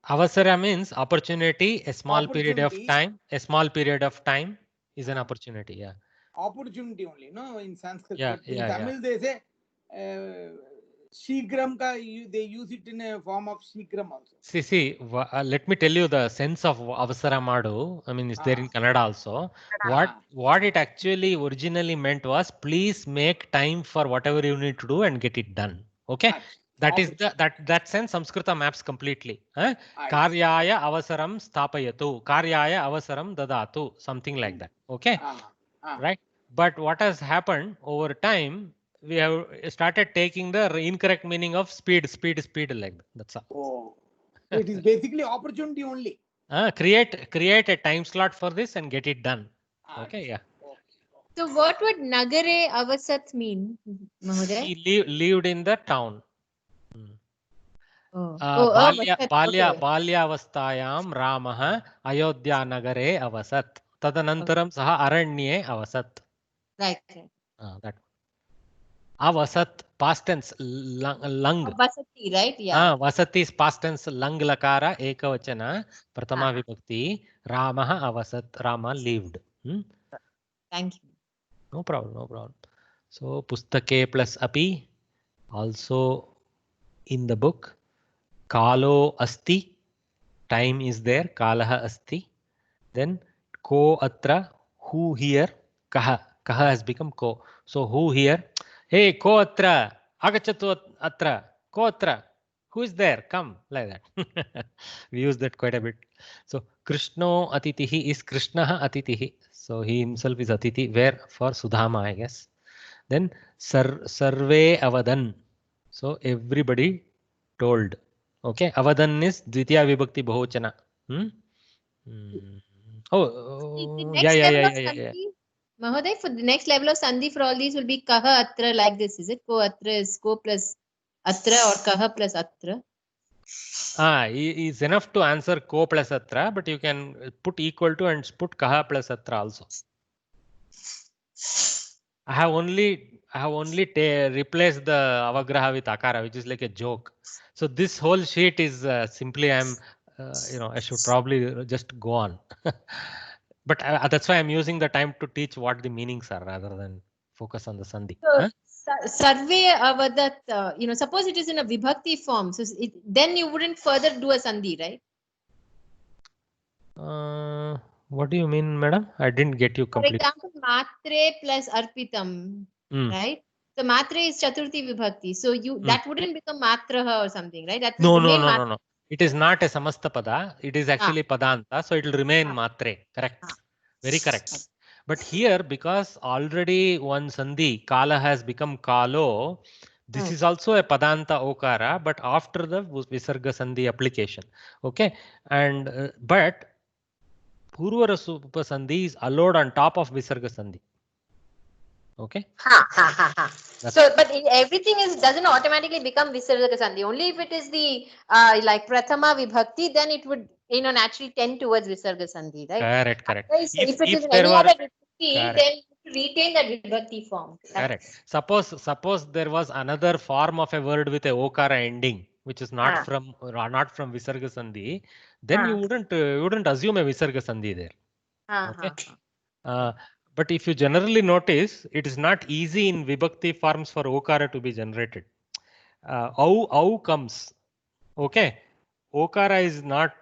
S1: Avasara means opportunity, a small period of
S6: Opportunity.
S1: time. A small period of time is an opportunity. Yeah.
S6: Opportunity only, no, in Sanskrit.
S1: Yeah,
S6: But in
S1: yeah,
S6: Tamil they say Shigram they use it in a form of Shigram also.
S1: See, let me tell you the sense of avasara madu. I mean, it's there in Kannada also. What it actually originally meant was, please make time for whatever you need to do and get it done. Okay. That is that sense Samskrita maps completely. Karyaya avasaram stapayatu. Karyaya avasaram dadatu. Something like that. Okay. Right. But what has happened over time, we have started taking the incorrect meaning of speed like that. That's all.
S6: Oh, so it is basically opportunity only.
S1: Create a time slot for this and get it done. Okay, yeah.
S3: So what would Nagare Avasat mean, Mahoday?
S1: He lived in the town.
S3: Vasat,
S1: बाल्यावस्थायां रामः अयोध्यानगरे अवसत् तदनन्तरं सः अरण्ये अवसत्.
S3: Right.
S1: That avasat, past tense, lang.
S3: Vasati, right? Yeah.
S1: Vasati is past tense, lang lakara, ekavachana, pratama vibhakti. Ramah avasat, Rama lived.
S3: Thank you.
S1: No problem. So pustake plus api, also in the book. Kalo asti, time is there. Kalaha asti. Then ko atra, who here. Kaha has become ko. So who here? Hey, ko atra, agachatu atra, ko atra. Who is there? Come, like that. We use that quite a bit. So Krishno atitihi is Krishnaha atitihi. So he himself is atiti. Where? For Sudhama, I guess. Then sarve avadan. So everybody told. Okay, avadan is Dvitiya Vibhakti Bahuchana. Yeah.
S3: Mahoday, for the next level of Sandhi for all these will be Kaha Atra like this, is it? Ko Atra is Ko plus Atra or Kaha plus Atra?
S1: Is enough to answer Ko plus Atra, but you can put equal to and put Kaha plus Atra also. I have only replaced the Avagraha with Akara, which is like a joke. So this whole sheet is simply I should probably just go on. But that's why I'm using the time to teach what the meanings are rather than focus on the Sandhi.
S3: So, Sarve Avadat, suppose it is in a Vibhakti form, so then you wouldn't further do a Sandhi, right?
S1: What do you mean, madam? I didn't get you completely.
S3: For example, Matre plus Arpitam, right? So Matre is Chaturthi Vibhakti. So that wouldn't become Matraha or something, right? That will remain
S1: No. It is not a Samasta Pada. It is actually Padanta. So it will remain Matre. Correct. Very correct. But here, because already one Sandhi, Kala has become Kalo, this is also a Padanta Okara, but after the Visarga Sandhi application. Okay. And but Purva Supa Sandhi is allowed on top of Visarga Sandhi. Okay.
S3: So, but everything doesn't automatically become Visarga Sandhi. Only if it is the like Prathama Vibhakti, then it would naturally tend towards Visarga Sandhi, right?
S1: Correct.
S3: If it is in any other Vibhakti, then you retain that Vibhakti form.
S1: Correct. Suppose there was another form of a word with a Okara ending, which is not from Visarga Sandhi, then you wouldn't assume a Visarga Sandhi there. Okay. But if you generally notice, it is not easy in vibhakti forms for okara to be generated. Au comes. Okay. Okara is not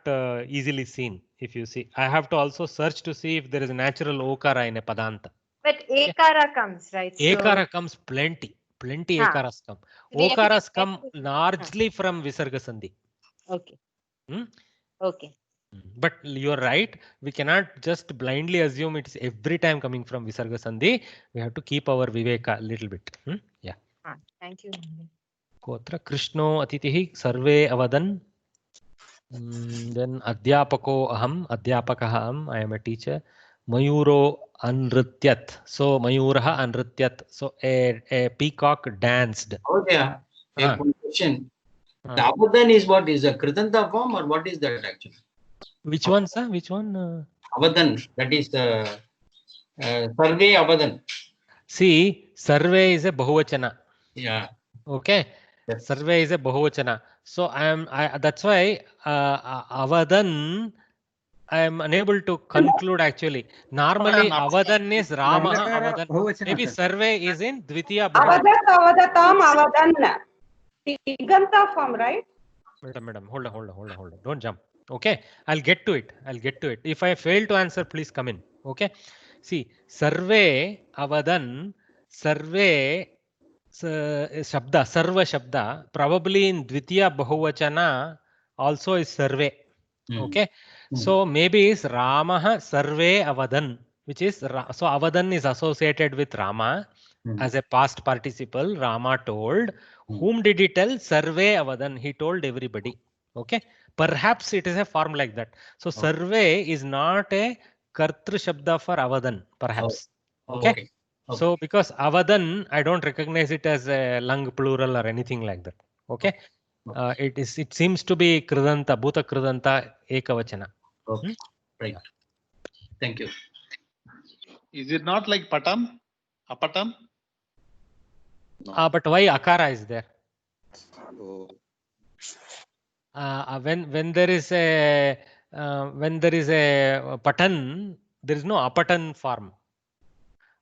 S1: easily seen. If you see, I have to also search to see if there is a natural okara in a padanta.
S3: But ekara comes, right?
S1: Ekara comes plenty. Ekaras come. Okaras come largely from Visarga Sandhi.
S3: Okay.
S1: Hmm?
S3: Okay.
S1: But you're right. We cannot just blindly assume it's every time coming from Visarga Sandhi. We have to keep our viveka a little bit. Yeah.
S3: Thank you.
S1: Kotra Krishno Atitihi Sarve Avadan. Then Adhyapako Aham. Adhyapakaha Aham. I am a teacher. Mayuro Anrityat. So Mayuraha Anrityat. So a peacock danced.
S7: Oh, yeah. A question. The Avadan is what? Is a Kritanta form or what is that actually?
S1: Which one, sir? Which one?
S7: Avadan. That is the Sarve Avadan.
S1: See, Sarve is a Bahuvachana.
S7: Yeah.
S1: Okay.
S7: Yes.
S1: Sarve is a Bahuvachana. So that's why Avadan, I am unable to conclude actually. Normally Avadan is Rama Avadan. Maybe Sarve is in Dvitiya Bahuvachana.
S4: Avadatam, Avadan. Tiganta form, right?
S1: Madam, hold on. Don't jump. Okay. I'll get to it. If I fail to answer, please come in. Okay. See, Sarve, Avadan, Sarve, Shabda, Sarva Shabda, probably in Dvitiya Bahuvachana also is Sarve. Okay. So maybe is Ramaha Sarve Avadan, which is, so Avadan is associated with Rama as a past participle. Rama told. Whom did he tell? Sarve Avadan. He told everybody. Okay. Perhaps it is a form like that. So Sarve is not a Kartru Shabda for Avadan, perhaps. Okay. So because Avadan, I don't recognize it as a lung plural or anything like that. Okay. It seems to be Kridanta, Bhuta Kridanta, Ekavachana.
S7: Okay. Right. Thank you.
S8: Is it not like Patam? Apatam? No.
S1: But why Akara is there?
S8: Oh.
S1: When there is a Patan, there is no Apatan form.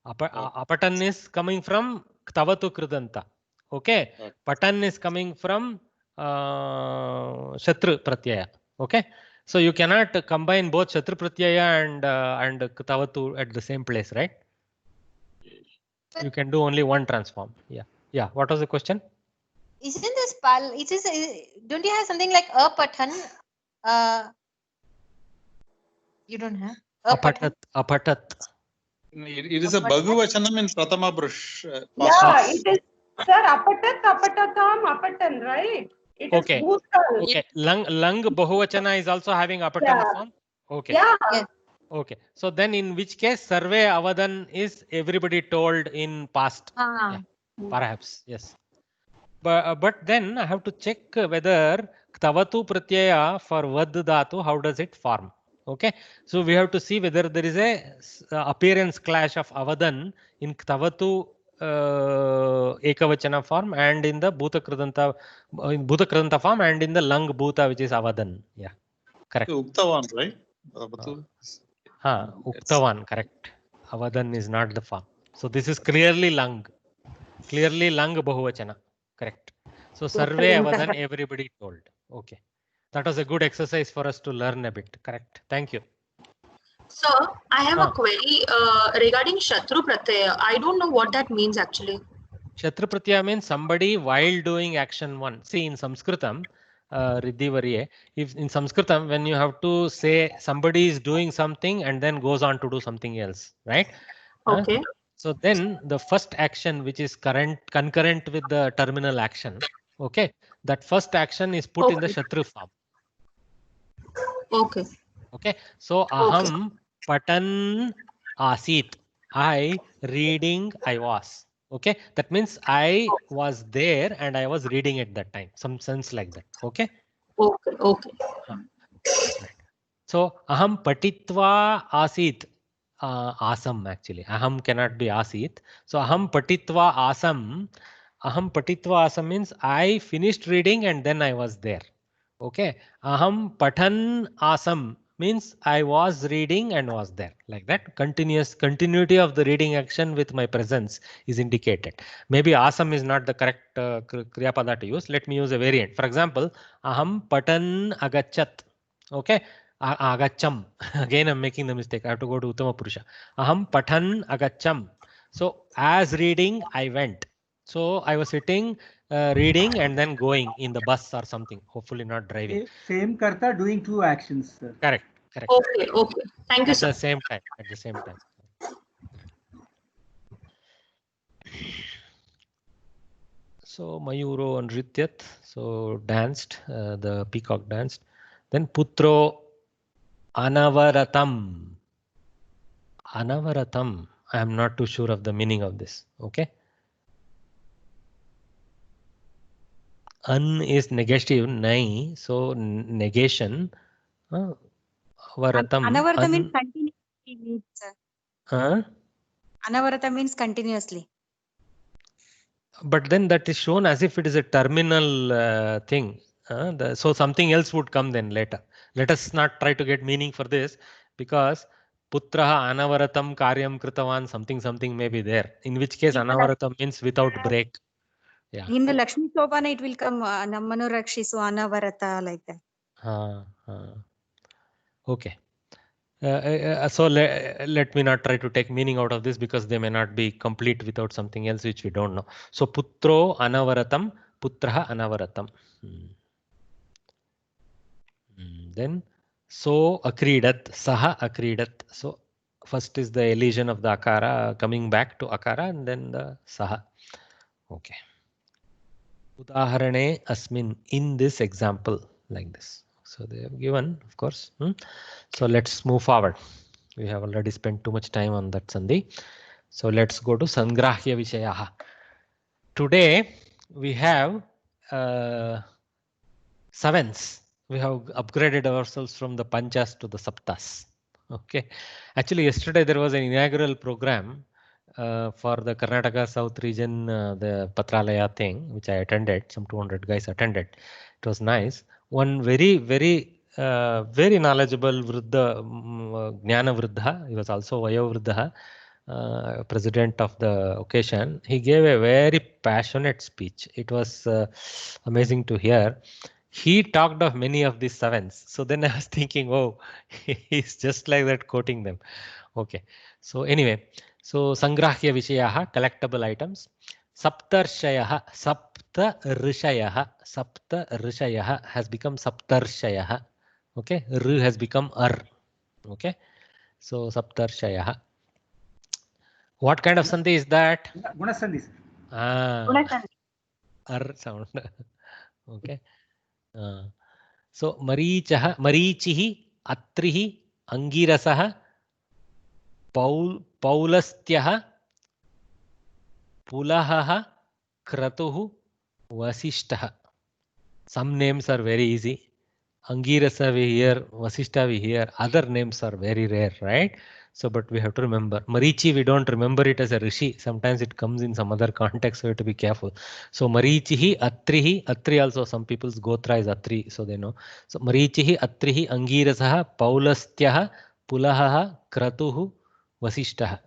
S1: Apatan is coming from Ktavatu Kridanta. Okay. Patan is coming from Shatru Pratyaya. Okay. So you cannot combine both Shatru Pratyaya and Ktavatu at the same place, right? You can do only one transform. Yeah. What was the question?
S3: Isn't this don't you have something like a patan? You don't have
S1: Apatat.
S8: It is a Bahuvachanam in Pratama Brush.
S4: Yeah, it is. Sir, apatatam, apatan, right? It is bhusal.
S1: Okay. Lung Bahuvachana is also having apatan form. Okay.
S4: Yeah.
S1: Okay. So then in which case Sarve Avadan is everybody told in past. Yeah, perhaps. Yes. But then I have to check whether Ktavatu Pratyaya for Vad Dhatu, how does it form? Okay. So we have to see whether there is a appearance clash of Avadan in Ktavatu Ekavachana form and in the Bhuta Kridanta form and in the Lang Bhuta, which is Avadan. Yeah. Correct.
S8: Uktavan, right?
S1: Uktavan, correct. Avadan is not the form. So this is clearly Lang. Clearly Lang Bahuvachana. Correct. So Sarve Avadan, everybody told. Okay. That was a good exercise for us to learn a bit. Correct. Thank you.
S9: Sir, I have a query regarding Shatru Pratyaya. I don't know what that means actually.
S1: Shatru Pratyaya means somebody while doing action one. See, in Sanskritam, Riddhi Variye, if in Sanskritam, when you have to say somebody is doing something and then goes on to do something else, right?
S9: Okay.
S1: So then the first action, which is concurrent with the terminal action, okay, that first action is put in the Shatru form.
S9: Okay.
S1: Okay. So aham patan asit. I reading I was. Okay. That means I was there and I was reading at that time. Some sense like that. Okay.
S9: Okay.
S1: Right. So aham patitva asit. Asam actually. Aham cannot be asit. So aham patitva asam. Aham patitva asam means I finished reading and then I was there. Okay. Aham patan asam means I was reading and was there, like that. Continuity of the reading action with my presence is indicated. Maybe asam is not the correct kriya pada to use. Let me use a variant. For example, aham patan agachat. Okay, agacham. Again, I'm making the mistake. I have to go to Uttama Purusha. Aham patan agacham. So as reading, I went. So I was sitting, reading, and then going in the bus or something. Hopefully not driving.
S10: Same karta doing two actions, sir.
S1: Correct.
S9: Okay. Thank you,
S1: At
S9: sir.
S1: the same time. At the same time. So Mayuro and Rityat, so danced, the peacock danced. Then Putro Anavaratam. Anavaratam. I am not too sure of the meaning of this. Okay. An is negative, nai. So negation. Varatam.
S5: Anavarta means continuously, sir.
S1: Huh?
S5: Anavarta means continuously.
S1: But then that is shown as if it is a terminal thing. So something else would come then later. Let us not try to get meaning for this, because putraha anavaratam karyam kritavan, something may be there. In which case anavaratam means without break. Yeah.
S5: In the Lakshmi Sopana, it will come Nammanu Rakshisu Anavarata, like that.
S1: Okay. So let me not try to take meaning out of this, because they may not be complete without something else which we don't know. So putro anavaratam, putraha anavaratam. Then so akridat, saha akridat. So first is the elision of the akara, coming back to akara, and then the saha. Okay. Udaharane asmin, in this example, like this. So they have given, of course. So let's move forward. We have already spent too much time on that sandhi. So let's go to sangrahya vishayaha. Today we have sevens. We have upgraded ourselves from the panchas to the saptas. Okay. Actually, yesterday there was an inaugural program for the Karnataka South region, the Patralaya thing, which I attended. Some 200 guys attended. It was nice. One very knowledgeable Vruddha, Jnana Vruddha. He was also Vayo Vruddha, president of the occasion. He gave a very passionate speech. It was amazing to hear. He talked of many of these sevens. So then I was thinking, oh, he's just like that, quoting them. Okay. So anyway, so sangrahya vishayaha, collectible items. Saptarshayaha, sapta rishayaha has become saptarshayaha. Okay, r has become ar. Okay, so saptarshayaha. What kind of sandhi is that?
S10: Gunasandhi, sir.
S5: Gunasandhi.
S1: Ar sound. Okay. So marichaha, marichihi, atrihi, angirasaha, paulastyaha, pulahaha, kratuhu, vasishtaha. Some names are very easy. Angirasa we hear, Vasishta we hear. Other names are very rare, right? So, but we have to remember. Marichi, we don't remember it as a rishi. Sometimes it comes in some other context, so we have to be careful. So, Marichihi, Atrihi, Atri also, some people's Gotra is Atri, so they know. So, Marichihi, Atrihi, Angirasaha, Paulastyaha, Pulahaha, Kratuhu, Vasishtaha.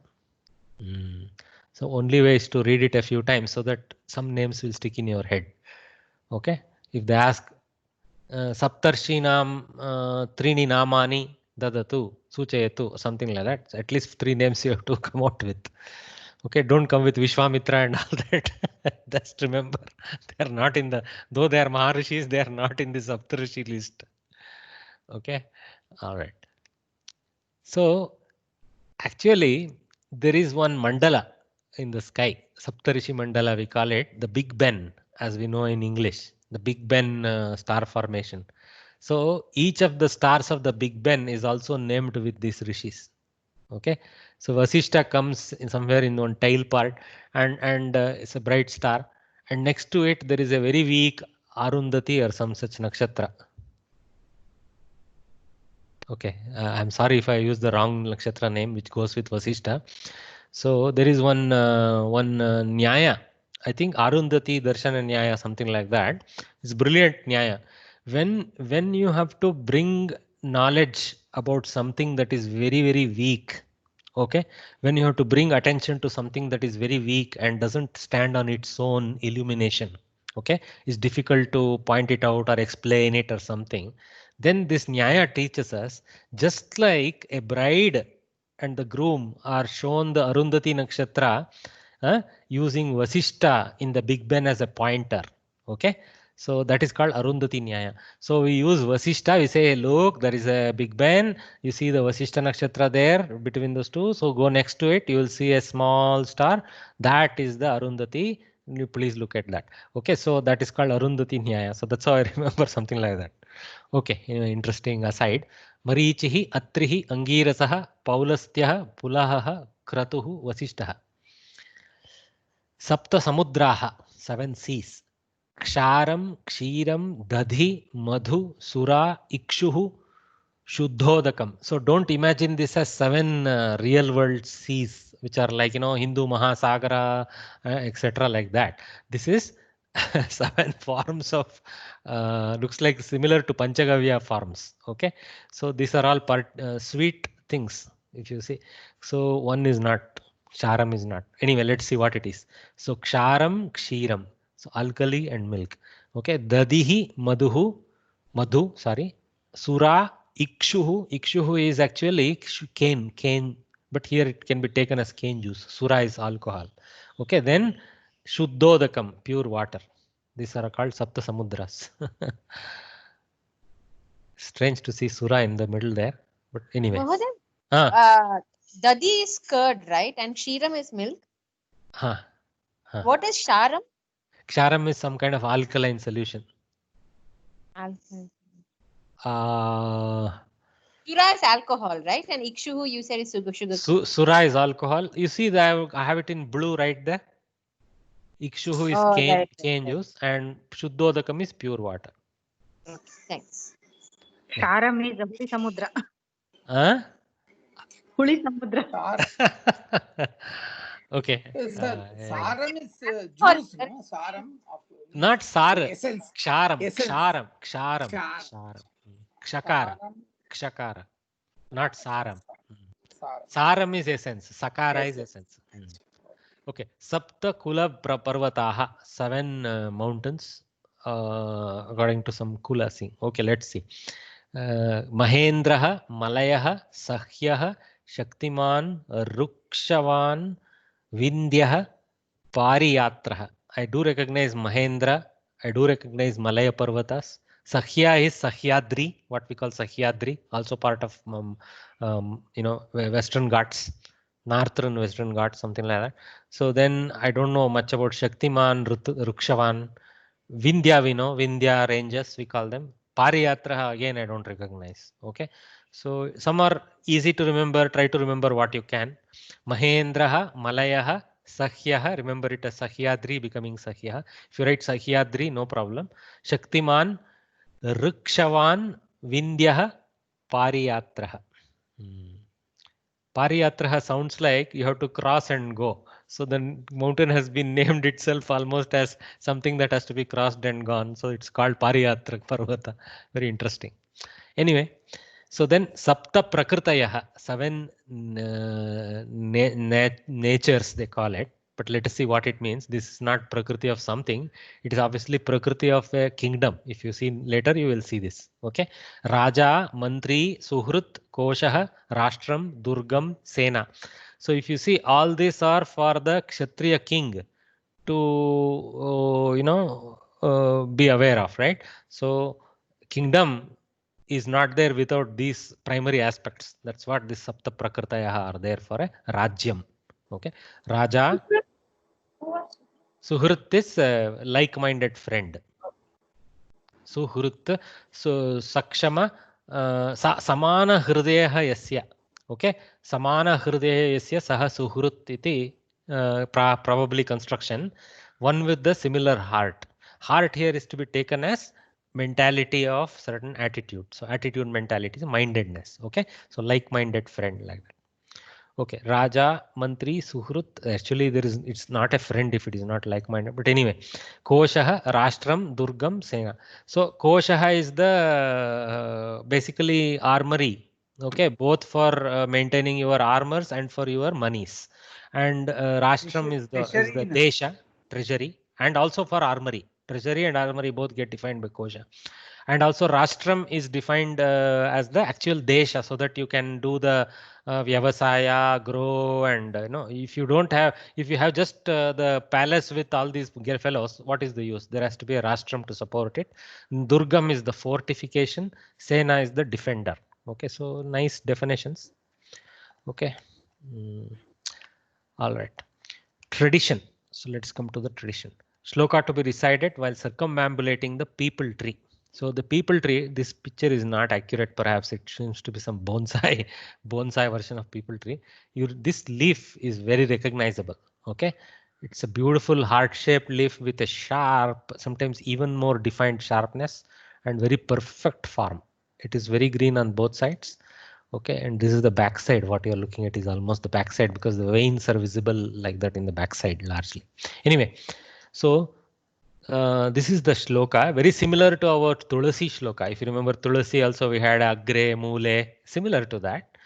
S1: So, only way is to read it a few times so that some names will stick in your head. Okay? If they ask, Saptarshinam Trini Namani Dadatu Suchayatu, something like that. So at least 3 names you have to come out with. Okay, don't come with Vishwamitra and all that. Just remember, they are not in the, though they are Maharishis, they are not in the Saptarishi list. Okay, all right. So actually, there is one mandala in the sky, Saptarishi mandala, we call it the Big Ben, as we know in English. The Big Ben star formation. So each of the stars of the Big Ben is also named with these rishis. Okay, so Vasishta comes in somewhere in one tail part, and it's a bright star, and next to it there is a very weak Arundhati or some such nakshatra. Okay, I'm sorry if I use the wrong nakshatra name which goes with Vasishta. So there is one Nyaya. I think Arundhati Darshana Nyaya, something like that. It's brilliant Nyaya. When you have to bring knowledge about something that is very, very weak, okay, when you have to bring attention to something that is very weak and doesn't stand on its own illumination, okay, it's difficult to point it out or explain it or something, then this Nyaya teaches us, just like a bride and the groom are shown the Arundhati Nakshatra using Vasishta in the Big Ben as a pointer, okay. So that is called Arundhati Nyaya. So we use Vasishta, we say, look, there is a Big Ben, you see the Vasishta Nakshatra there between those two, so go next to it, you will see a small star, that is the Arundhati, you please look at that. Okay, so that is called Arundhati Nyaya. So that's how I remember something like that. Okay, interesting aside. Marichihi, Atrihi, Angirasaha, Paulastyaha, Pulahaha, Kratuhu, Vasishtaha. Sapta Samudraha, 7 seas. Ksharam, Kshiram, Dadhi, Madhu, Sura, Ikshuhu, Shuddhodakam. So don't imagine this as 7 real world seas, which are like, Hindu Mahasagara, etc. like that. This is 7 forms of, looks like similar to Panchagavya forms. Okay. So these are all sweet things, if you see. So one is not, Ksharam is not. Anyway, let's see what it is. So Ksharam, Kshiram. So alkali and milk. Okay. Dadihi, Madhu, sorry. Sura, Ikshuhu. Ikshuhu is actually cane, but here it can be taken as cane juice. Sura is alcohol. Okay. Then Shuddhodakam, pure water. These are called Sapta Samudras. Strange to see Sura in the middle there. But anyway.
S3: Dadi is curd, right? And Kshiram is milk. What is Sharam?
S1: Ksharam is some kind of alkaline solution.
S3: Alkaline. Sura is alcohol, right? And Ikshuhu, you said is sugar.
S1: Sura is alcohol. You see that I have it in blue right there. Ikshuhu is cane juice and Shuddhodakam is pure water.
S3: Okay, thanks.
S11: Sharam is Huli Samudra. Huli Samudra.
S1: Okay.
S6: Sir, Saram is juice, no? Saram.
S1: Not Sar.
S6: Essence.
S1: Ksharam.
S6: Essence.
S1: Ksharam. Kshakara. Not Saram. Saram is essence. Sakara is essence. Okay. Sapta Kula Parvataha. 7 mountains. According to some Kula thing. Okay, let's see. Mahendraha, Malayaha, Sahyaha, Shaktiman, Rukshavan, Vindhyaha, Pariyatraha. I do recognize Mahendra. I do recognize Malaya Parvatas. Sahya is Sahyadri, what we call Sahyadri, also part of Western Ghats, Northern Western Ghats, something like that. So then I don't know much about Shaktiman, Rukshavan, Vindhya we know, Vindhya ranges we call them. Pariyatraha again I don't recognize. Okay, so some are easy to remember. Try to remember what you can. Mahendraha, Malayaha, Sahyaha. Remember it as Sahyadri becoming Sahyaha. If you write Sahyadri, no problem. Shaktiman, Rukshavan, Vindhyaha, Pariyatraha. Pariyatraha sounds like you have to cross and go. So the mountain has been named itself almost as something that has to be crossed and gone. So it's called Pariyatra Parvata. Very interesting. Anyway, so then Sapta Prakritayaha, 7 natures they call it. But let us see what it means. This is not Prakriti of something. It is obviously Prakriti of a kingdom. If you see later, you will see this. Okay. Raja, Mantri, Suhrut, Koshaha, Rashtram, Durgam, Sena. So if you see, all these are for the Kshatriya king to, be aware of, right? So kingdom is not there without these primary aspects. That's what this Sapta Prakritaya are there for a Rajyam. Okay. Raja. Suhrit is like-minded friend. Suhrit. So Sakshama. Samana Hridayaha Yasya. Okay. Samana Hridayaha Yasya Saha Suhrit iti probably construction. One with the similar heart. Heart here is to be taken as mentality of certain attitude. So attitude mentality is mindedness. Okay. So like-minded friend like that. Okay, Raja, Mantri, Suhrut. Actually, it's not a friend if it is not like-minded. But anyway, Koshaha, Rashtram, Durgam, Sena. So Koshaha is the basically armory. Okay, both for maintaining your armors and for your monies. And Rashtram is the Desha, treasury, and also for armory. Treasury and armory both get defined by Kosha. And also Rashtram is defined as the actual Desha, so that you can do the Vyavasaya, grow, and if you don't have, if you have just the palace with all these fellows, what is the use? There has to be a Rashtram to support it. Durgam is the fortification. Sena is the defender. Okay, so nice definitions. Okay. All right. Tradition. So let's come to the tradition. Shloka to be recited while circumambulating the people tree. So the people tree, this picture is not accurate. Perhaps it seems to be some bonsai version of people tree. This leaf is very recognizable. Okay. It's a beautiful heart-shaped leaf with a sharp, sometimes even more defined sharpness and very perfect form. It is very green on both sides. Okay, and this is the backside. What you're looking at is almost the backside because the veins are visible like that in the backside largely. Anyway, so this is the shloka, very similar to our Tulasi shloka. If you remember Tulasi, also we had Agre, Mule, similar to that.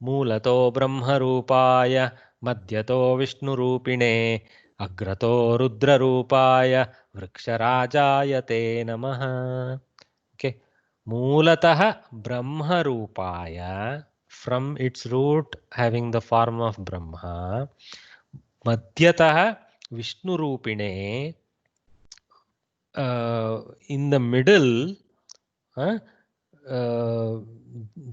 S1: Mulato Brahma Rupaya, Madhyato Vishnu Rupine, Agrato Rudra Rupaya, Vriksharajayate Namaha. Okay. Mulatah Brahma Rupaya, from its root having the form of Brahma. Madhyatah Vishnu Rupine, in the middle, the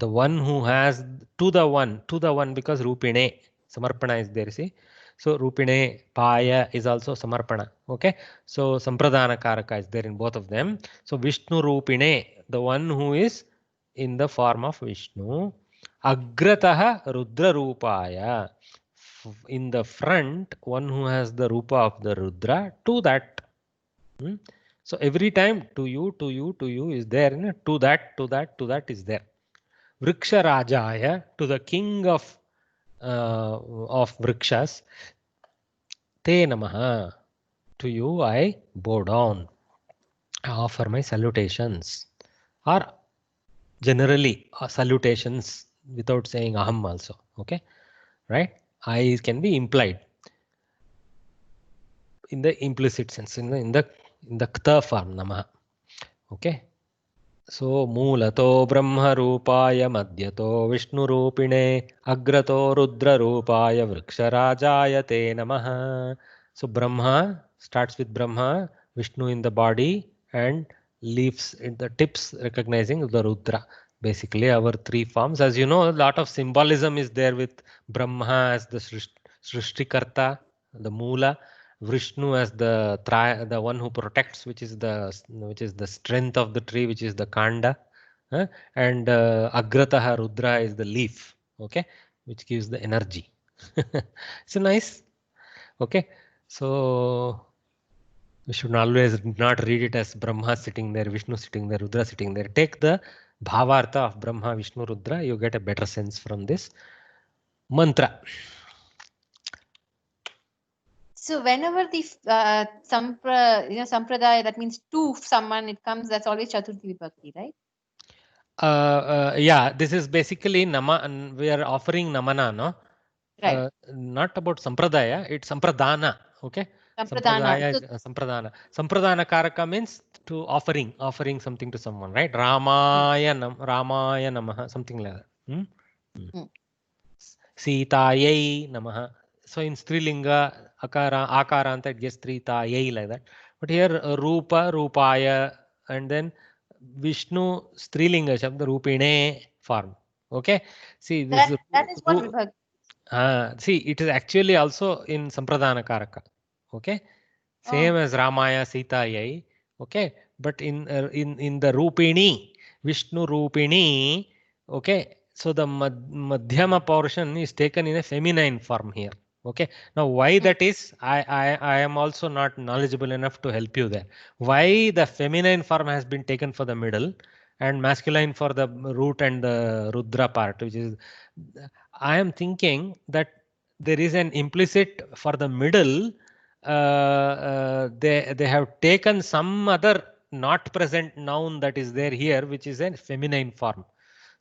S1: one who has to the one because Rupine, Samarpana is there, see. So Rupine, Paya is also Samarpana. Okay. So Sampradana Karaka is there in both of them. So Vishnu Rupine, the one who is in the form of Vishnu. Agrataha Rudra Rupaya, in the front, one who has the Rupa of the Rudra, to that. So every time to you is there. To that is there. Vriksha Rajaya, to the king of Vrikshas. Te Namaha, to you I bow down. I offer my salutations. Or generally salutations without saying aham also. Okay, right? I can be implied in the implicit sense, in the kta form, Namaha. Okay. So Mulato Brahma Rupaya, Madhyato Vishnu Rupine, Agrato Rudra Rupaya, Vriksharajayate Namaha. So Brahma starts with Brahma, Vishnu in the body, and leaves in the tips recognizing the Rudra. Basically our three forms. As you know, a lot of symbolism is there with Brahma as the Srishtikarta, the Mula, Vishnu as the one who protects, which is the strength of the tree, which is the Kanda, and Agrataha Rudra is the leaf, okay, which gives the energy. So nice. Okay, so we should always not read it as Brahma sitting there, Vishnu sitting there, Rudra sitting there. Take the Bhavartha of Brahma, Vishnu, Rudra. You get a better sense from this mantra.
S3: So whenever the sampradaya, that means to someone, it comes, that's always Chaturthi Vibhakti, right?
S1: Yeah, this is basically nama. We are offering namana, no?
S3: Right.
S1: Not about sampradaya. It's sampradana. Okay.
S3: Sampradana.
S1: Sampradana. Sampradana karaka means to offering something to someone, right? Ramaya namaha, something like that. Sitayai namaha. So in Strilinga, akaranta, it gets Tritayai like that. But here Rupa, Rupaya, and then Vishnu Strilinga Shabda Rupine form. Okay. See this.
S3: That is what Vibhakti.
S1: See, it is actually also in Sampradana Karaka. Okay. Same as Ramaya, Sitayai. Okay. But in the Rupini, Vishnu Rupini. Okay. So the Madhyama portion is taken in a feminine form here. Okay. Now why that is, I am also not knowledgeable enough to help you there. Why the feminine form has been taken for the middle and masculine for the root and the Rudra part, which is, I am thinking that there is an implicit for the middle. They have taken some other not present noun that is there here, which is a feminine form.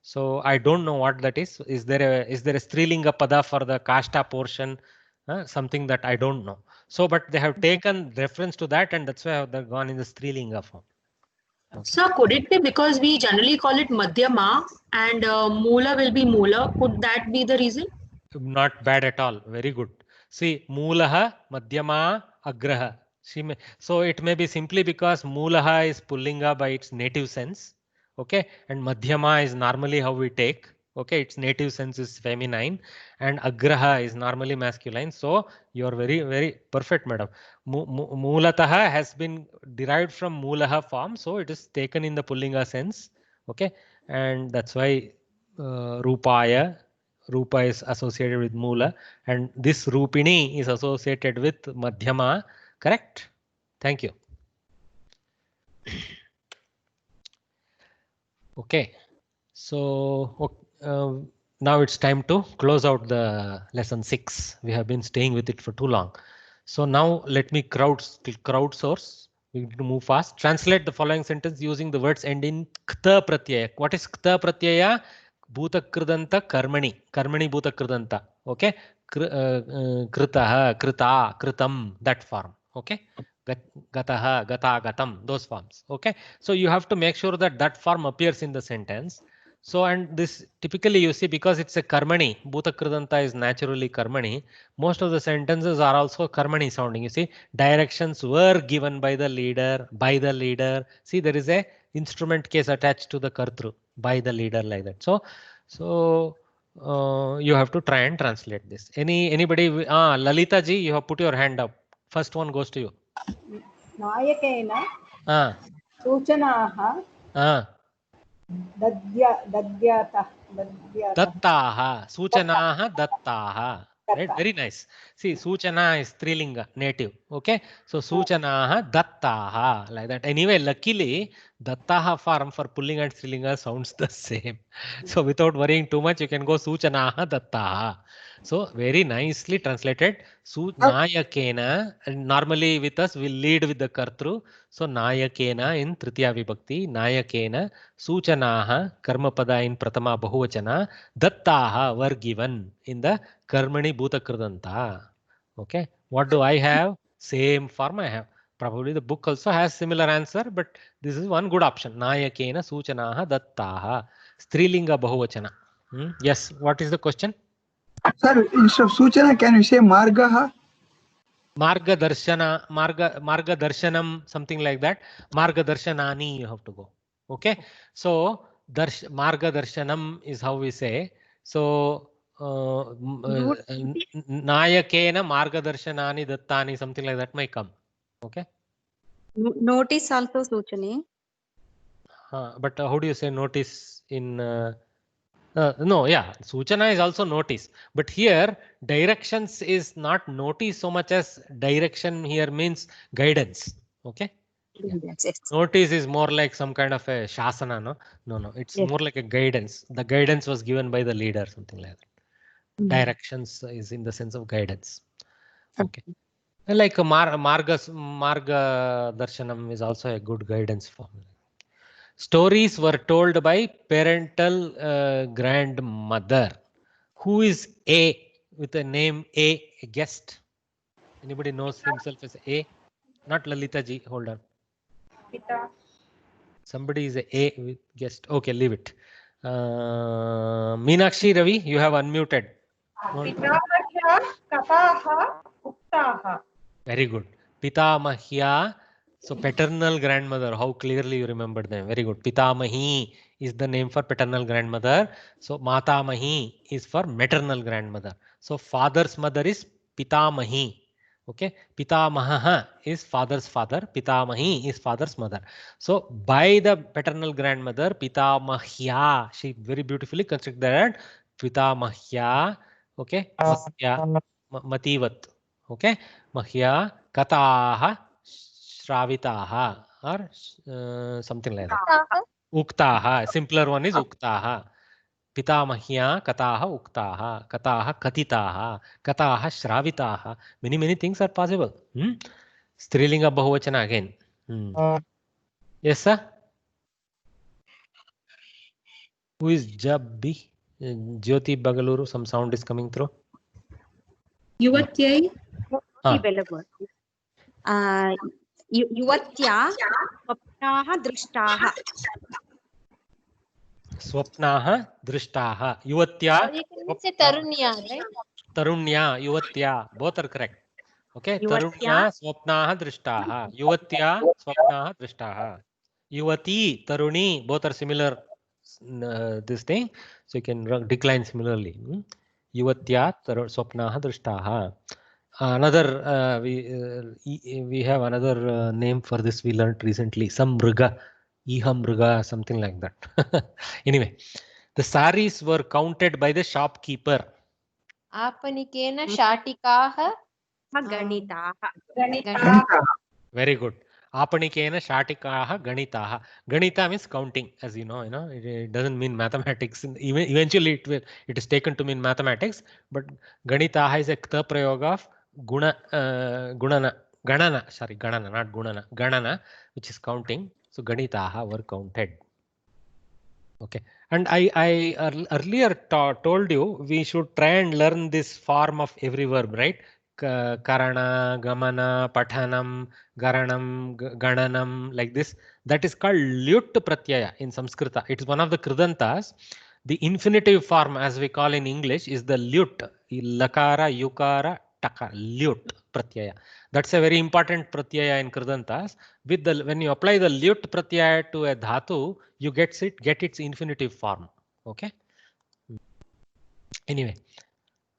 S1: So I don't know what that is. Is there a Strilinga pada for the kashta portion? Something that I don't know. So, but they have taken reference to that, and that's why they've gone in the Strilinga form. Okay.
S9: So could it be because we generally call it Madhyama and Moola will be Moola? Could that be the reason?
S1: Not bad at all. Very good. See, Moolaha, Madhyama, Agraha. So it may be simply because Moolaha is Pullinga by its native sense. Okay. And Madhyama is normally how we take. Okay. Its native sense is feminine. And Agraha is normally masculine. So you are very, very perfect, madam. Moolataha has been derived from Moolaha form. So it is taken in the Pullinga sense. Okay. And that's why Rupaya. Rupa is associated with Moola, and this Rupini is associated with Madhyama. Correct? Thank you. Okay. So now it's time to close out the lesson 6. We have been staying with it for too long. So now let me crowdsource. We need to move fast. Translate the following sentence using the words end in kta pratyaya. What is kta pratyaya? Bhuta kridanta karmani. Karmani bhuta kridanta. Okay. Kritaha, krita, kritam, that form. Okay. Gataha, gata, gatam, those forms. Okay. So you have to make sure that that form appears in the sentence. So, and this typically you see, because it's a karmani, bhuta kridanta is naturally karmani. Most of the sentences are also karmani sounding. You see, directions were given by the leader, See, there is a instrument case attached to the kartru, by the leader, like that. So you have to try and translate this. Anybody? Lalita ji, you have put your hand up. First one goes to you.
S4: Nayakena Suchanaha Dadyataha.
S1: Suchanaha dattaha. Right? Very nice. See, Suchana is Strilinga, native. Okay. So Suchanaha dattaha, like that. Anyway, luckily, dattaha form for pulling and Strilinga sounds the same. So without worrying too much, you can go Suchanaha dattaha. So very nicely translated. Nayakena, and normally with us we'll lead with the kartru. So Nayakena in Tritiya Vibhakti, Nayakena, Suchanaha, Karmapada in Pratama Bahuvachana, Dattaha were given in the Karmani Bhuta Kridanta. Okay. What do I have? Same form I have. Probably the book also has similar answer, but this is one good option. Nayakena Suchanaha Dattaha. Strilinga Bahuvachana. Yes. What is the question?
S12: Sir, instead of Suchana, can you say Margaha?
S1: Marga Darshana, Marga Darshanam, something like that. Marga Darshanani, you have to go. Okay. So Marga Darshanam is how we say. So Nayakena Marga Darshanani Dattani, something like that might come. Okay.
S5: Notice also Suchani.
S1: But how do you say notice in no, yeah, Suchana is also notice, but here directions is not notice so much as direction here means guidance. Okay.
S5: Yes.
S1: Notice is more like some kind of a shasana, no, it's more like a guidance. The guidance was given by the leader, something like that. Directions is in the sense of guidance. Okay. Like Marga Darshanam is also a good guidance form. Stories were told by parental grandmother. Who is A with a name A guest? Anybody knows himself as A? Not Lalita ji. Hold on.
S4: Pita.
S1: Somebody is A with guest. Okay, leave it. Meenakshi Ravi, you have unmuted.
S4: Pitamahya Kataha Uktaha.
S1: Very good. Pitamahya. So paternal grandmother, how clearly you remembered them. Very good. Pitamahi is the name for paternal grandmother. So Matamahi is for maternal grandmother. So father's mother is Pitamahi. Okay. Pitamaha is father's father. Pitamahi is father's mother. So by the paternal grandmother, Pitamahya, she very beautifully constructed that. Pitamahya. Okay. Mativat. Okay. Mahya Kataha Shravitaha or something like that. Uktaha. Simpler one is uktaha. Pitamahya kataha uktaha. Kataha katitaha. Kataha shravitaha. Many things are possible. Strilinga bahuvachana again. Yes, sir. Who is Jabbi? Jyoti Bagaluru. Some sound is coming through.
S5: Yuvatyai. Yuvatya swapnaha drishtaha.
S1: Swapnaha drishtaha. Yuvatya.
S3: Or you can say Tarunya, right?
S1: Tarunya, Yuvatya. Both are correct. Okay. Tarunya, Swapnaha drishtaha. Yuvatya, Swapnaha drishtaha. Yuvati, Taruni. Both are similar. This thing. So you can decline similarly. Yuvatya, Swapnaha drishtaha. Another we have another name for this we learned recently. Some mriga, iham mriga, something like that. Anyway, the saris were counted by the shopkeeper.
S3: Apanikena shatikaha
S5: ganitaha.
S1: Very good. Apanikena shatikaha ganitaha. Ganita means counting, as you know. It doesn't mean mathematics. Eventually, it is taken to mean mathematics. But ganitaha is a kta prayoga of ganana, not gunana, ganana, which is counting. So ganitaha were counted. Okay. And I earlier told you we should try and learn this form of every verb, right? Karana, gamana, pathanam, garanam, gananam, like this. That is called lyut pratyaya in Sanskrita. It is one of the kridantas. The infinitive form, as we call in English, is the lyut. Lakara, yukara, taka, lyut pratyaya. That's a very important pratyaya in kridantas. When you apply the lyut pratyaya to a dhatu, you get its infinitive form. Okay. Anyway.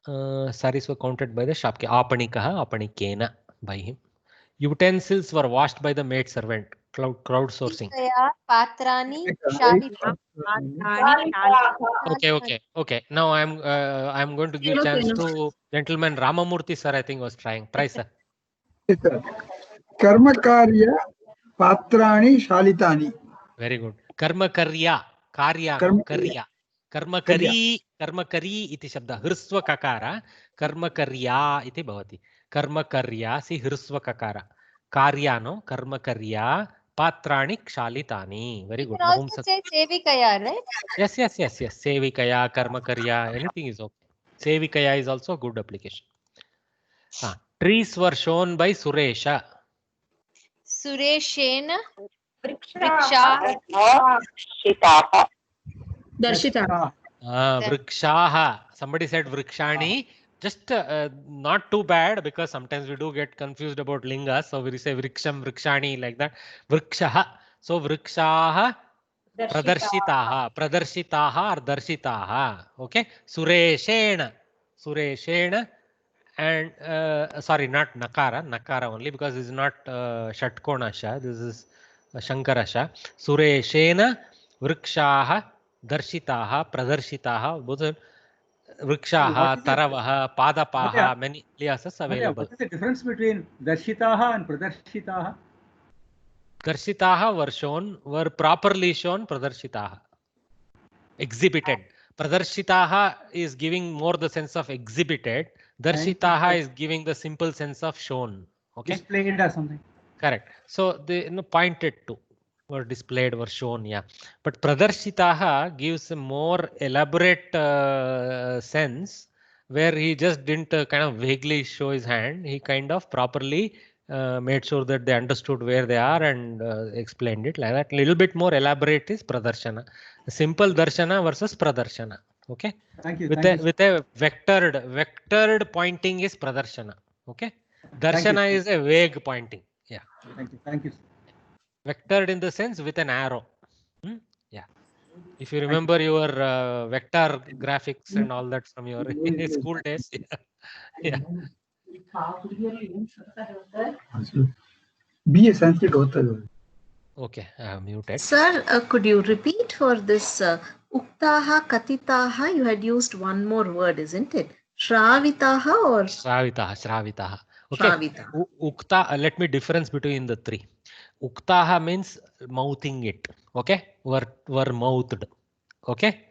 S1: Saris were counted by the shopkeeper. Apanikaha, apanikena, by him. Utensils were washed by the maid servant. Crowdsourcing.
S3: Patrani,
S1: Okay. Now I'm going to give chance to gentleman Ramamurthy sir. I think was trying. Try, sir.
S12: Karmakarya patrani shalitani.
S1: Very good. Karmakarya, karya. Karmakari iti shabda hrisva kakara karmakarya iti bhavati. Karmakarya si hrisva kakara. Karyano karmakarya patrani kshalitani. Very good.
S3: You can also say sevikaya, right?
S1: Yes. Sevikaya, karmakarya, anything is okay. Sevikaya is also a good application. Trees were shown by Suresha.
S3: Sureshena
S9: Darshitaha.
S1: Vrikshaha. Somebody said vrikshani. Just not too bad, because sometimes we do get confused about lingas. So we say vriksham, vrikshani, like that. Vrikshaha. So vrikshaha pradarshitaha. Pradarshitaha or darshitaha. Okay. Sureshena. And sorry, not nakara. Nakara only, because this is not Shatkonasha. This is Shankarasha. Sureshena vrikshaha darshitaha pradarshitaha. Both vrikshaha, taravaha, padapaha, many aliases available.
S10: What is the difference between darshitaha and pradarshitaha?
S1: Darshitaha were properly shown, pradarshitaha. Exhibited. Pradarshitaha is giving more the sense of exhibited. Darshitaha is giving the simple sense of shown. Okay.
S10: Displayed or something.
S1: Correct. So they pointed to, were displayed, were shown. Yeah. But pradarshitaha gives a more elaborate sense, where he just didn't kind of vaguely show his hand. He kind of properly made sure that they understood where they are and explained it like that. A little bit more elaborate is pradarshana. Simple darshana versus pradarshana. Okay.
S10: Thank you.
S1: With a vectored pointing is pradarshana. Okay. Darshana is a vague pointing. Yeah.
S10: Thank you.
S1: Vectored in the sense with an arrow. Yeah. If you remember your vector graphics and all that from your school days. Yeah.
S12: BA Sanskrit author.
S1: Okay, I have muted.
S9: Sir, could you repeat for this uktaha, katitaha? You had used one more word, isn't it? Shravitaha or?
S1: Shravitaha. Okay. Ukta, let me difference between the three. Uktaha means mouthing it. Okay. Were mouthed. Okay.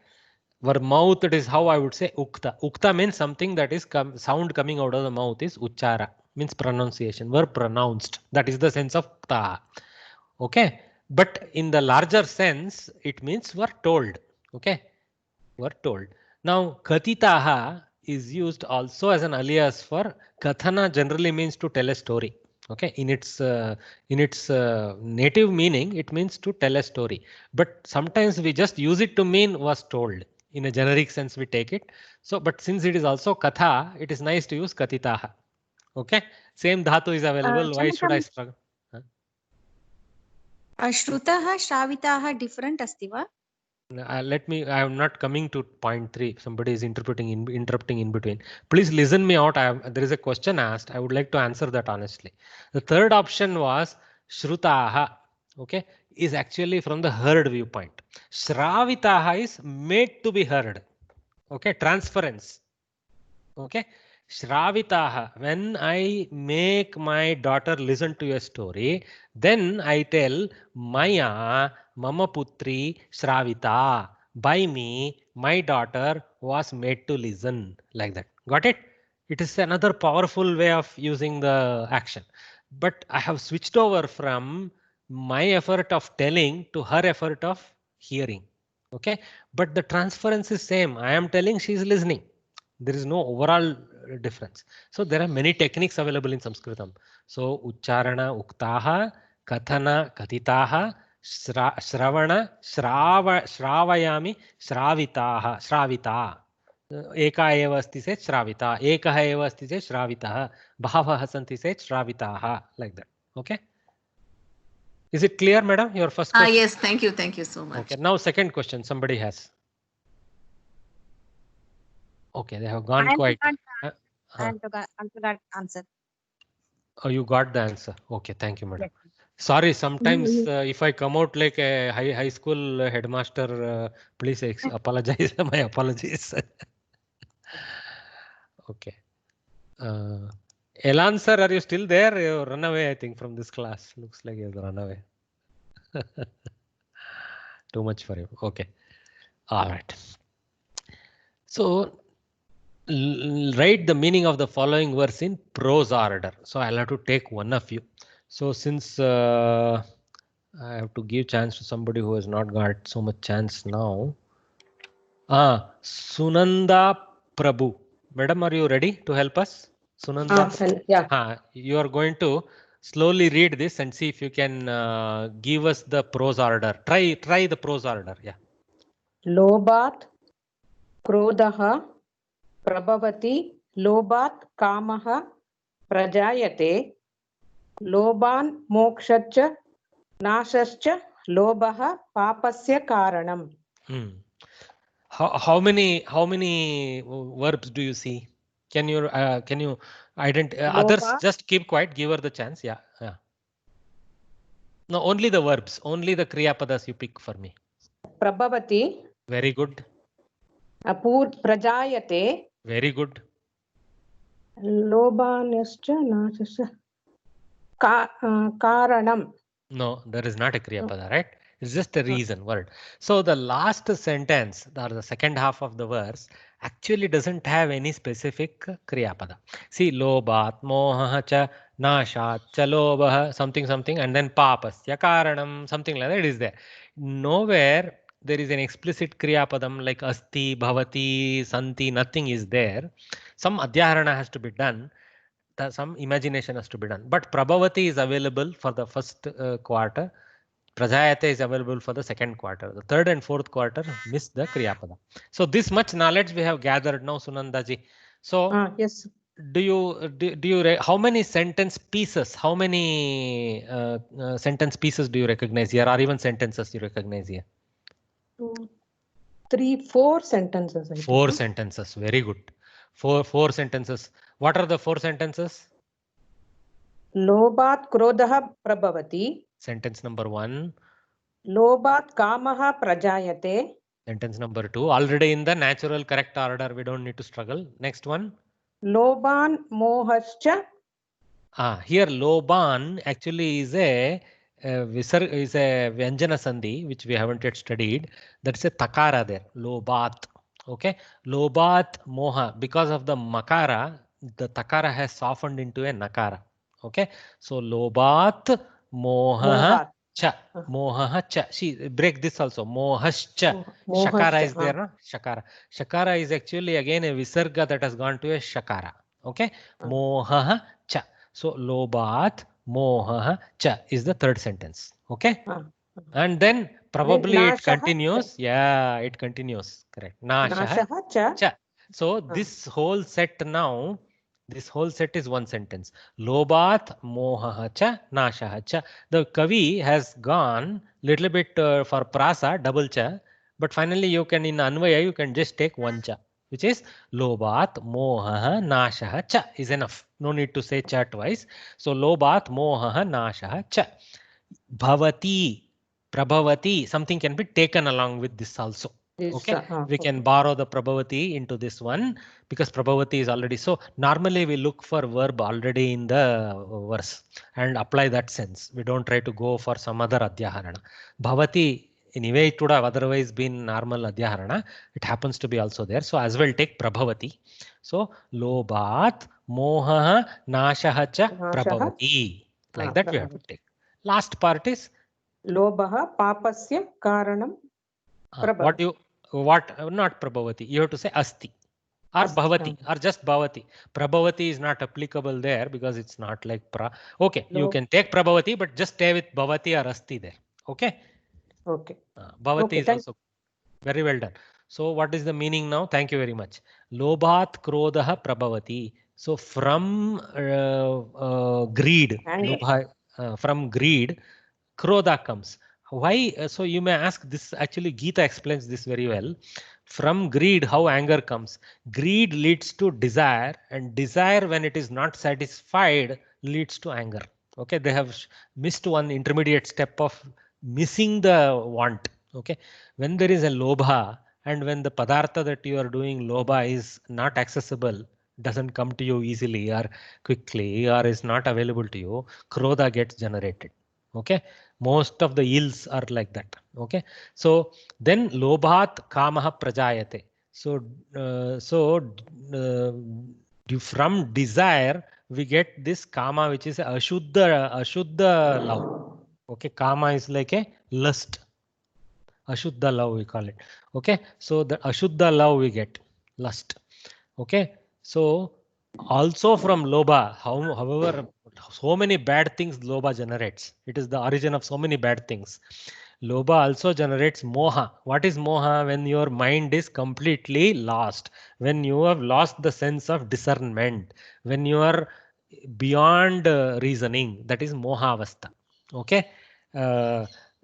S1: Were mouthed is how I would say ukta. Ukta means something that is sound coming out of the mouth is uchara, means pronunciation. Were pronounced. That is the sense of ukta. Okay. But in the larger sense, it means were told. Okay. Were told. Now, katitaha is used also as an alias for kathana. Generally means to tell a story. Okay, in its native meaning, it means to tell a story. But sometimes we just use it to mean was told. In a generic sense, we take it. So, but since it is also katha, it is nice to use katitaha. Okay, same dhatu is available. Why should I struggle?
S5: Shrutaha, Shravitaha different asti va?
S1: Let me, I am not coming to point 3. Somebody is interrupting in between. Please listen me out. There is a question asked. I would like to answer that honestly. The third option was Shrutaha. Okay, is actually from the heard viewpoint. Shravitaha is made to be heard. Okay, transference. Okay, Shravitaha. When I make my daughter listen to a story, then I tell Maya Mama Putri Shravita. By me, my daughter was made to listen, like that. Got it? It is another powerful way of using the action. But I have switched over from my effort of telling to her effort of hearing. Okay. But the transference is same. I am telling, she is listening. There is no overall difference. So there are many techniques available in Sanskritam. So Ucharana Uktaha, Kathana Katitaha, Shravana Shravayami Shravitaha Shravita. Eka eva asti se Shravita. Ekah eva asti se Shravitaha. Bhavah santi se Shravitaha. Like that. Okay. Is it clear, madam? Your first question?
S13: Yes, thank you so much.
S1: Okay, now second question somebody has. Okay, they have gone quiet.
S11: I got answer.
S1: Oh, you got the answer. Okay, thank you, madam. Yes. Sorry, sometimes if I come out like a high school headmaster, please apologize. My apologies. Okay. Elan sir, are you still there? You run away, I think, from this class. Looks like you run away. Too much for you. Okay. All right. So write the meaning of the following verse in prose order. So I'll have to take one of you. So since I have to give chance to somebody who has not got so much chance now. Sunanda Prabhu. Madam, are you ready to help us? Sunanda.
S4: Yeah.
S1: You are going to slowly read this and see if you can give us the prose order. Try the prose order. Yeah.
S4: Lobat Krodaha Prabhavati Lobat Kamaha Prajayate Loban Mokshacha Nashascha Lobaha Papasya Karanam.
S1: How many verbs do you see? Can you identify others? Just keep quiet. Give her the chance. Yeah. No, only the verbs. Only the kriya padas you pick for me.
S4: Prabhavati.
S1: Very good.
S4: Prajayate.
S1: Very good.
S4: Lobanascha Nashascha Karanam.
S1: No, there is not a kriya pada, right? It's just a reason word. So the last sentence or the second half of the verse actually doesn't have any specific kriya pada. See, lobat, moha cha, nashat, cha lobah, something, and then papasya karanam, something like that is there. Nowhere there is an explicit kriya padam like asti, bhavati, santi, nothing is there. Some adhyaharana has to be done. Some imagination has to be done. But prabhavati is available for the first quarter. Prajayate is available for the second quarter. The third and fourth quarter miss the kriyapada. So this much knowledge we have gathered now, Sunandaji. So
S4: yes.
S1: Do you how many sentence pieces? How many sentence pieces do you recognize here, or even sentences you recognize here?
S4: 2, 3, 4 sentences.
S1: 4 sentences. Very good. Four sentences. What are the 4 sentences?
S4: Lobat Krodaha Prabhavati.
S1: Sentence number 1.
S4: Lobat Kamaha Prajayate.
S1: Sentence number 2. Already in the natural correct order. We don't need to struggle. Next one.
S4: Loban Mohascha
S1: Here Loban actually is a Vyanjana Sandhi, which we haven't yet studied. That's a takara there, Lobat. Okay, Lobat Moha. Because of the makara, the takara has softened into a nakara. Okay, so Lobat Moha cha. Moha cha. See, break this also. Mohascha. Shakara is there, no? Shakara. Shakara is actually again a visarga that has gone to a shakara. Okay, Moha cha. So Lobat Moha cha is the third sentence. Okay, and then probably it continues. Yeah, it continues. Correct. Nashaha cha. So this whole set now. This whole set is one sentence. Lobat mohaha cha nashaha cha. The Kavi has gone little bit for prasa, double cha, but finally you can in Anvaya you can just take one cha, which is Lobat mohaha nashaha cha is enough. No need to say cha twice. So Lobat mohaha nashaha cha. Bhavati, Prabhavati, something can be taken along with this also. Okay, we can borrow the Prabhavati into this one because Prabhavati is already so. Normally we look for verb already in the verse and apply that sense. We don't try to go for some other Adhyaharana. Bhavati, anyway, it would have otherwise been normal Adhyaharana. It happens to be also there. So as well take Prabhavati. So Lobat, Moha, Nashaha cha, Prabhavati. Like that we have to take. Last part is
S4: Lobaha papasya karanam.
S1: Not Prabhavati. You have to say Asti or Bhavati or just Bhavati. Prabhavati is not applicable there because it's not like pra. Okay, you can take Prabhavati, but just stay with Bhavati or Asti there. Okay.
S4: Okay.
S1: Bhavati is also very well done. So what is the meaning now? Thank you very much. Lobat Krodaha Prabhavati. So from greed, from greed, Krodha comes. Why? So you may ask this. Actually, Gita explains this very well. From greed, how anger comes. Greed leads to desire, and desire, when it is not satisfied, leads to anger. Okay, they have missed one intermediate step of missing the want. Okay, when there is a lobha, and when the padartha that you are doing lobha is not accessible, doesn't come to you easily or quickly, or is not available to you, krodha gets generated. Okay, most of the ills are like that. Okay, so then lobhat kamaha prajayate. So from desire we get this kama, which is ashuddha love. Okay, kama is like a lust. Ashuddha love we call it. Okay, so the ashuddha love we get lust. Okay, so also from lobha, however, so many bad things lobha generates. It is the origin of so many bad things. Lobha also generates moha. What is moha? When your mind is completely lost, when you have lost the sense of discernment, when you are beyond reasoning, that is moha avastha. Okay,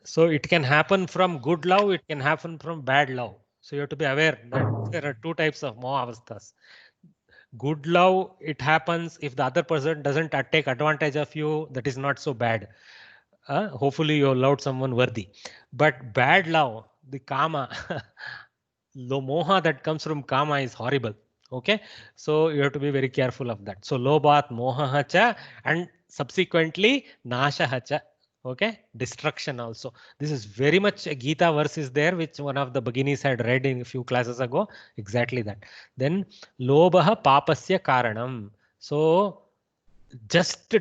S1: so it can happen from good love, it can happen from bad love. So you have to be aware that there are two types of moha avasthas. Good love, it happens if the other person doesn't take advantage of you, that is not so bad. Hopefully you loved someone worthy. But bad love, the kama, the moha that comes from kama is horrible. Okay, so you have to be very careful of that. So lobat moha hacha and subsequently nasha hacha. Okay, destruction also. This is very much a Gita verse is there, which one of the beginners had read in a few classes ago. Exactly that. Then lobaha papasya karanam. So just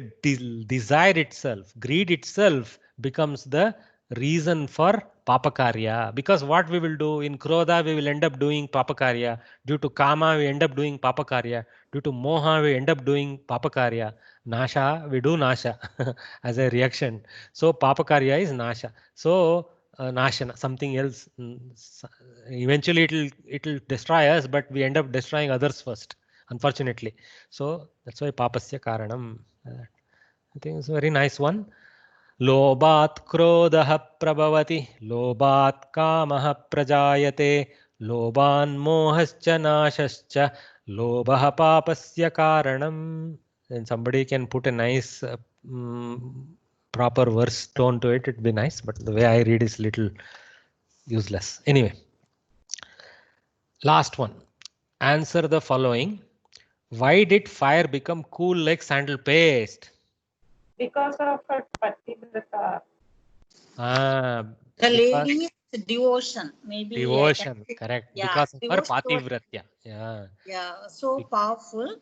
S1: desire itself, greed itself becomes the reason for papakarya. Because what we will do in krodha, we will end up doing papakarya. Due to kama, we end up doing papakarya. Due to moha, we end up doing papakarya. Nasha, we do nasha as a reaction. So papakarya is nasha. So nashana, something else. Eventually it'll destroy us, but we end up destroying others first, unfortunately. So that's why papasya karanam. I think it's a very nice one. Lobat krodaha prabhavati, lobat kamaha prajayate, loban mohascha nashascha, lobaha papasya karanam. And somebody can put a nice proper verse tone to it, it'd be nice, but the way I read is little useless. Anyway, last one. Answer the following. Why did fire become cool like sandal paste?
S4: Because of her pativrata.
S13: The lady's devotion, maybe.
S1: Devotion, correct.
S13: Yeah,
S1: Because of her
S13: devotion towards-
S1: pativratya. Yeah.
S13: Yeah, so powerful.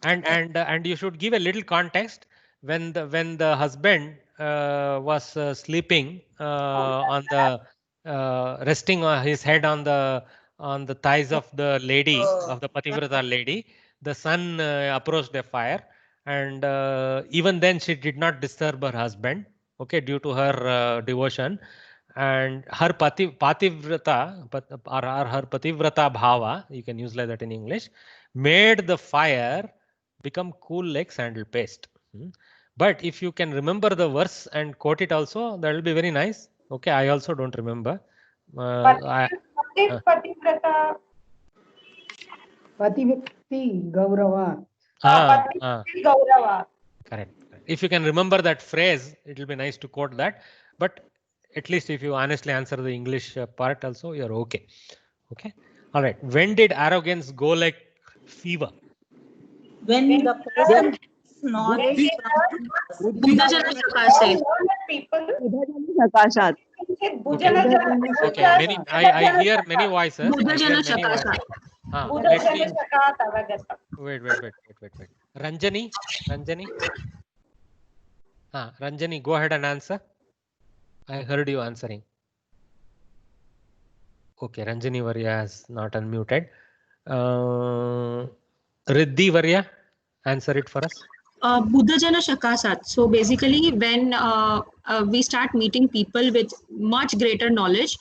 S1: And you should give a little context when the husband was sleeping on the resting his head on the thighs of the lady, of the pativrata lady. The son approached a fire, and even then she did not disturb her husband, okay, due to her devotion. And her pativrata or her pativrata bhava, you can use like that in English, made the fire become cool like sandal paste. But if you can remember the verse and quote it also, that will be very nice. Okay, I also don't remember.
S4: Pativrata.
S14: Pativyakti Gaurava.
S4: Gaurava.
S1: Correct. If you can remember that phrase, it will be nice to quote that. But at least if you honestly answer the English part also, you're okay. Okay. All right. When did arrogance go like fever?
S13: When the person is not
S1: Okay. I hear many voices. Wait. Ranjani. Ranjani, go ahead and answer. I heard you answering. Okay, Ranjani Varya is not unmuted. Riddhi Varya, answer it for us.
S9: Buddhajana Shakasat. So basically, when we start meeting people with much greater knowledge,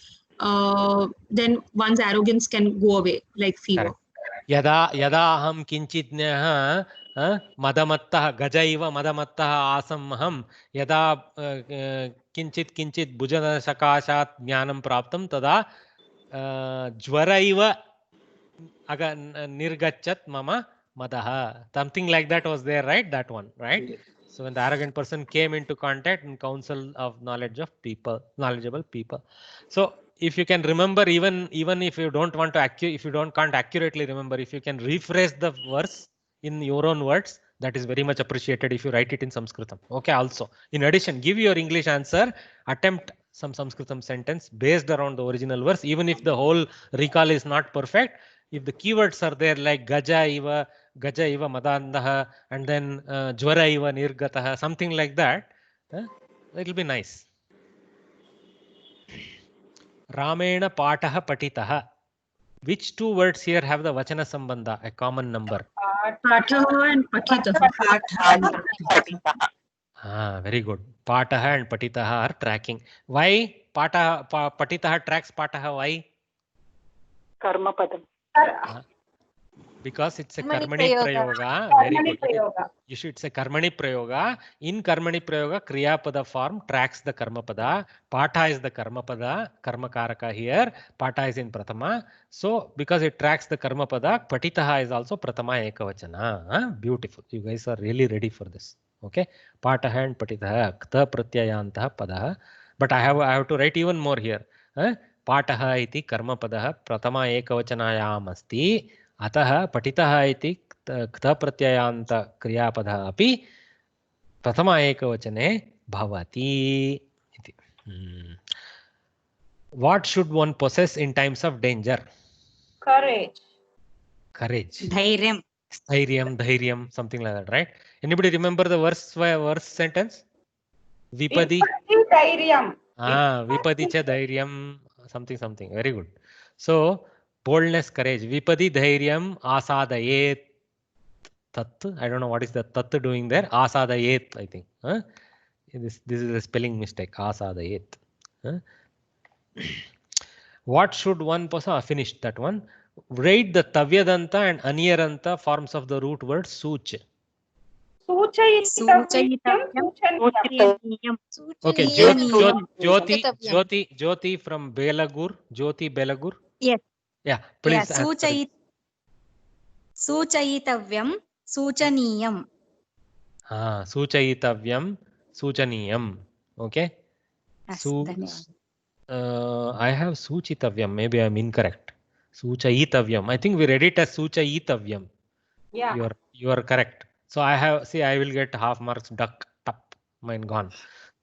S9: then one's arrogance can go away like fever.
S1: Yada aham kinchitnyaha madamattah gajaiva madamattah asamaham yada kinchit bhujana sakashat jnanam praptam tada jvaraiva aga nirgachat mama madaha. Something like that was there, right? That one, right? Yes. So when the arrogant person came into contact and counsel of knowledgeable people. So if you can remember, even if you don't want to can't accurately remember, if you can rephrase the verse in your own words, that is very much appreciated if you write it in Sanskritam. Okay. Also, in addition, give your English answer, attempt some Sanskritam sentence based around the original verse, even if the whole recall is not perfect. If the keywords are there like gaja iva madandaha, and then jvara iva nirgataha, something like that, it will be nice. Ramena pataha patitaha. Which two words here have the vachana sambandha, a common number?
S9: Pataha and patitaha.
S1: Very good. Pataha and patitaha are tracking. Why patitaha tracks pataha? Why?
S4: Karma padam.
S1: Because it's a karmani prayoga. Very good. You should say karmani prayoga. In karmani prayoga, kriya pada form tracks the karma pada. Pata is the karma pada, karma karaka here. Pata is in pratama. So because it tracks the karma pada, patitaha is also pratama ekavachana. Beautiful. You guys are really ready for this. Okay. Pataha and patitaha, kta pratyayantah padaha. But I have to write even more here. Pataha iti karma padaha pratama ekavachanayam asti. अतः पठितः इति क्तः प्रत्ययान्त क्रियापदः अपि प्रथम एकवचने भवति इति. What should one possess in times of danger?
S4: Courage.
S1: Dhairyam, something like that, right? Anybody remember the verse sentence? Vipadi
S4: dhairyam.
S1: Vipadi cha dhairyam, something. Very good. So boldness, courage. Vipadi dhairyam asadayet. Tat. I don't know what is the tat doing there. Asadayet, I think. This is a spelling mistake. Asadayet. What should one person finish that one? Write the tavyadanta and aniyaranta forms of the root word such. Okay, Jyoti from Belagur. Jyoti Belagur.
S5: Yes.
S1: Yeah, please.
S5: Suchayitavyam, suchaniyam.
S1: Suchayitavyam, suchaniyam. Okay.
S5: Yes,
S1: I have suchitavyam. Maybe I'm incorrect. Suchayitavyam. I think we read it as suchayitavyam.
S4: Yeah.
S1: You are correct. So I will get half marks. Duck, tup, mine gone.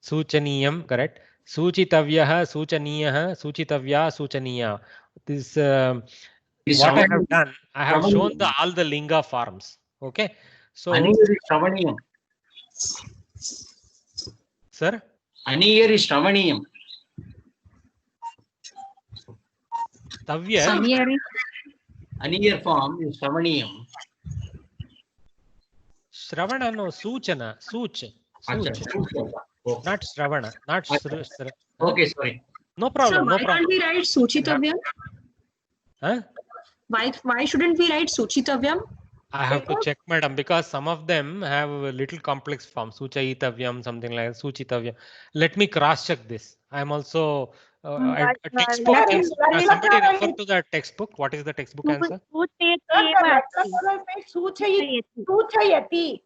S1: Suchaniyam, correct. Suchitavyah, suchaniyah, suchitavya, suchaniya. This what I have done, I have shown all the linga forms. Okay. So
S7: Aniyar is Shravaniyam.
S1: Sir?
S7: Aniyar is Shravaniyam.
S1: Tavya.
S7: Aniyar form is Shravaniyam.
S1: Shravana, no, Suchana, Such. Not Shravana, not
S7: Okay, sorry.
S1: No problem,
S9: So
S1: no
S9: why
S1: problem.
S9: can't we write Suchitavyam?
S1: Huh?
S9: Why shouldn't we write Suchitavyam?
S1: I have to check, madam, because some of them have a little complex form. Suchaitavyam, something like that. Suchitavyam. Let me cross check this. I am also a textbook. Somebody refer to the textbook. What is the textbook answer?
S4: Suchayati.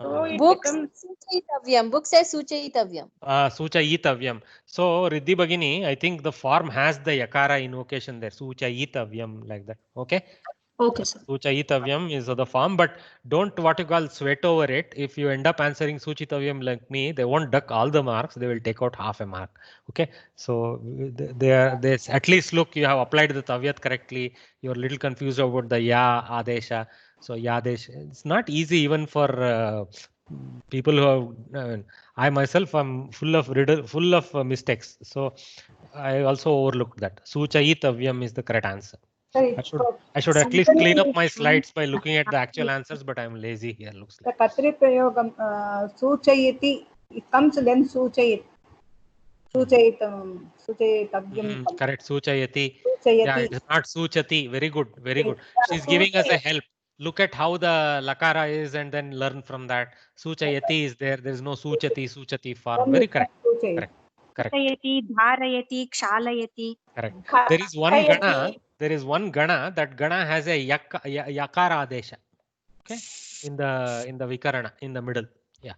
S4: So it
S3: Books
S4: becomes
S3: Suchayitavyam. Book says Suchayitavyam.
S1: Suchayitavyam. So Riddhi Bhagini, I think the form has the yakara invocation there. Suchayitavyam, like that. Okay.
S9: Okay, sir.
S1: Suchayitavyam is the form, but don't what you call sweat over it. If you end up answering Suchitavyam like me, they won't duck all the marks. They will take out half a mark. Okay. So there's at least look, you have applied the Tavyat correctly. You're a little confused about the Ya Adesha. So Yadesh, it's not easy even for people who have. I myself am full of mistakes. So I also overlooked that. Suchayitavyam is the correct answer. I should at least clean up my slides by looking at the actual answers, but I'm lazy here. Looks like.
S13: The Katri Prayogam Suchayati, it comes then Suchayit. Suchayitavyam.
S1: Correct. Suchayati. Yeah, it is not Suchati. Very good. Very good. She's giving us a help. Look at how the Lakara is and then learn from that. Suchayati is there. There is no Suchati form. Very correct. Correct.
S5: Dharayati, Kshalayati.
S1: Correct. There is one Gana. There is one Gana. That Gana has a Yakara Adesha. Okay. In the Vikarana, in the middle. Yeah.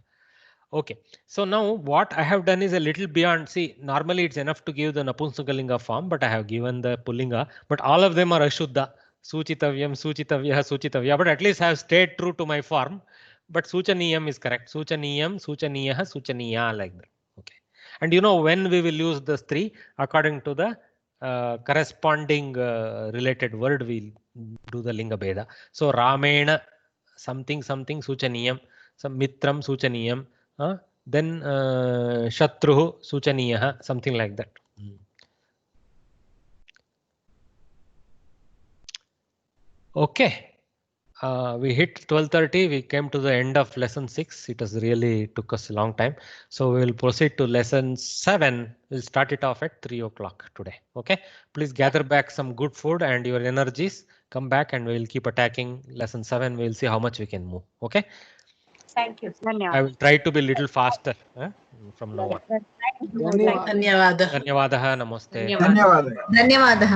S1: Okay. So now what I have done is a little beyond. See, normally it's enough to give the Napunsakalinga form, but I have given the Pullinga. But all of them are Ashuddha. Suchitavyam, Suchitavya, Suchitavya. But at least I have stayed true to my form. But Suchaniyam is correct. Suchaniyam, Suchaniyaha, Suchaniya, like that. Okay. And you know when we will use these three according to the corresponding related word, we'll do the Linga Beda. So Ramena, something Suchaniyam, some Mitram Suchaniyam, then Shatruhu Suchaniyaha, something like that. Okay. We hit 12:30. We came to the end of lesson 6. It has really took us a long time. So we will proceed to lesson 7. We'll start it off at 3 o'clock today. Okay. Please gather back some good food and your energies. Come back and we will keep attacking lesson 7. We will see how much we can move. Okay.
S4: Thank you.
S1: I will try to be a little faster from now on.
S13: Dhanyavadah.
S1: Dhanyavadah. Namaste.
S12: Dhanyavadah.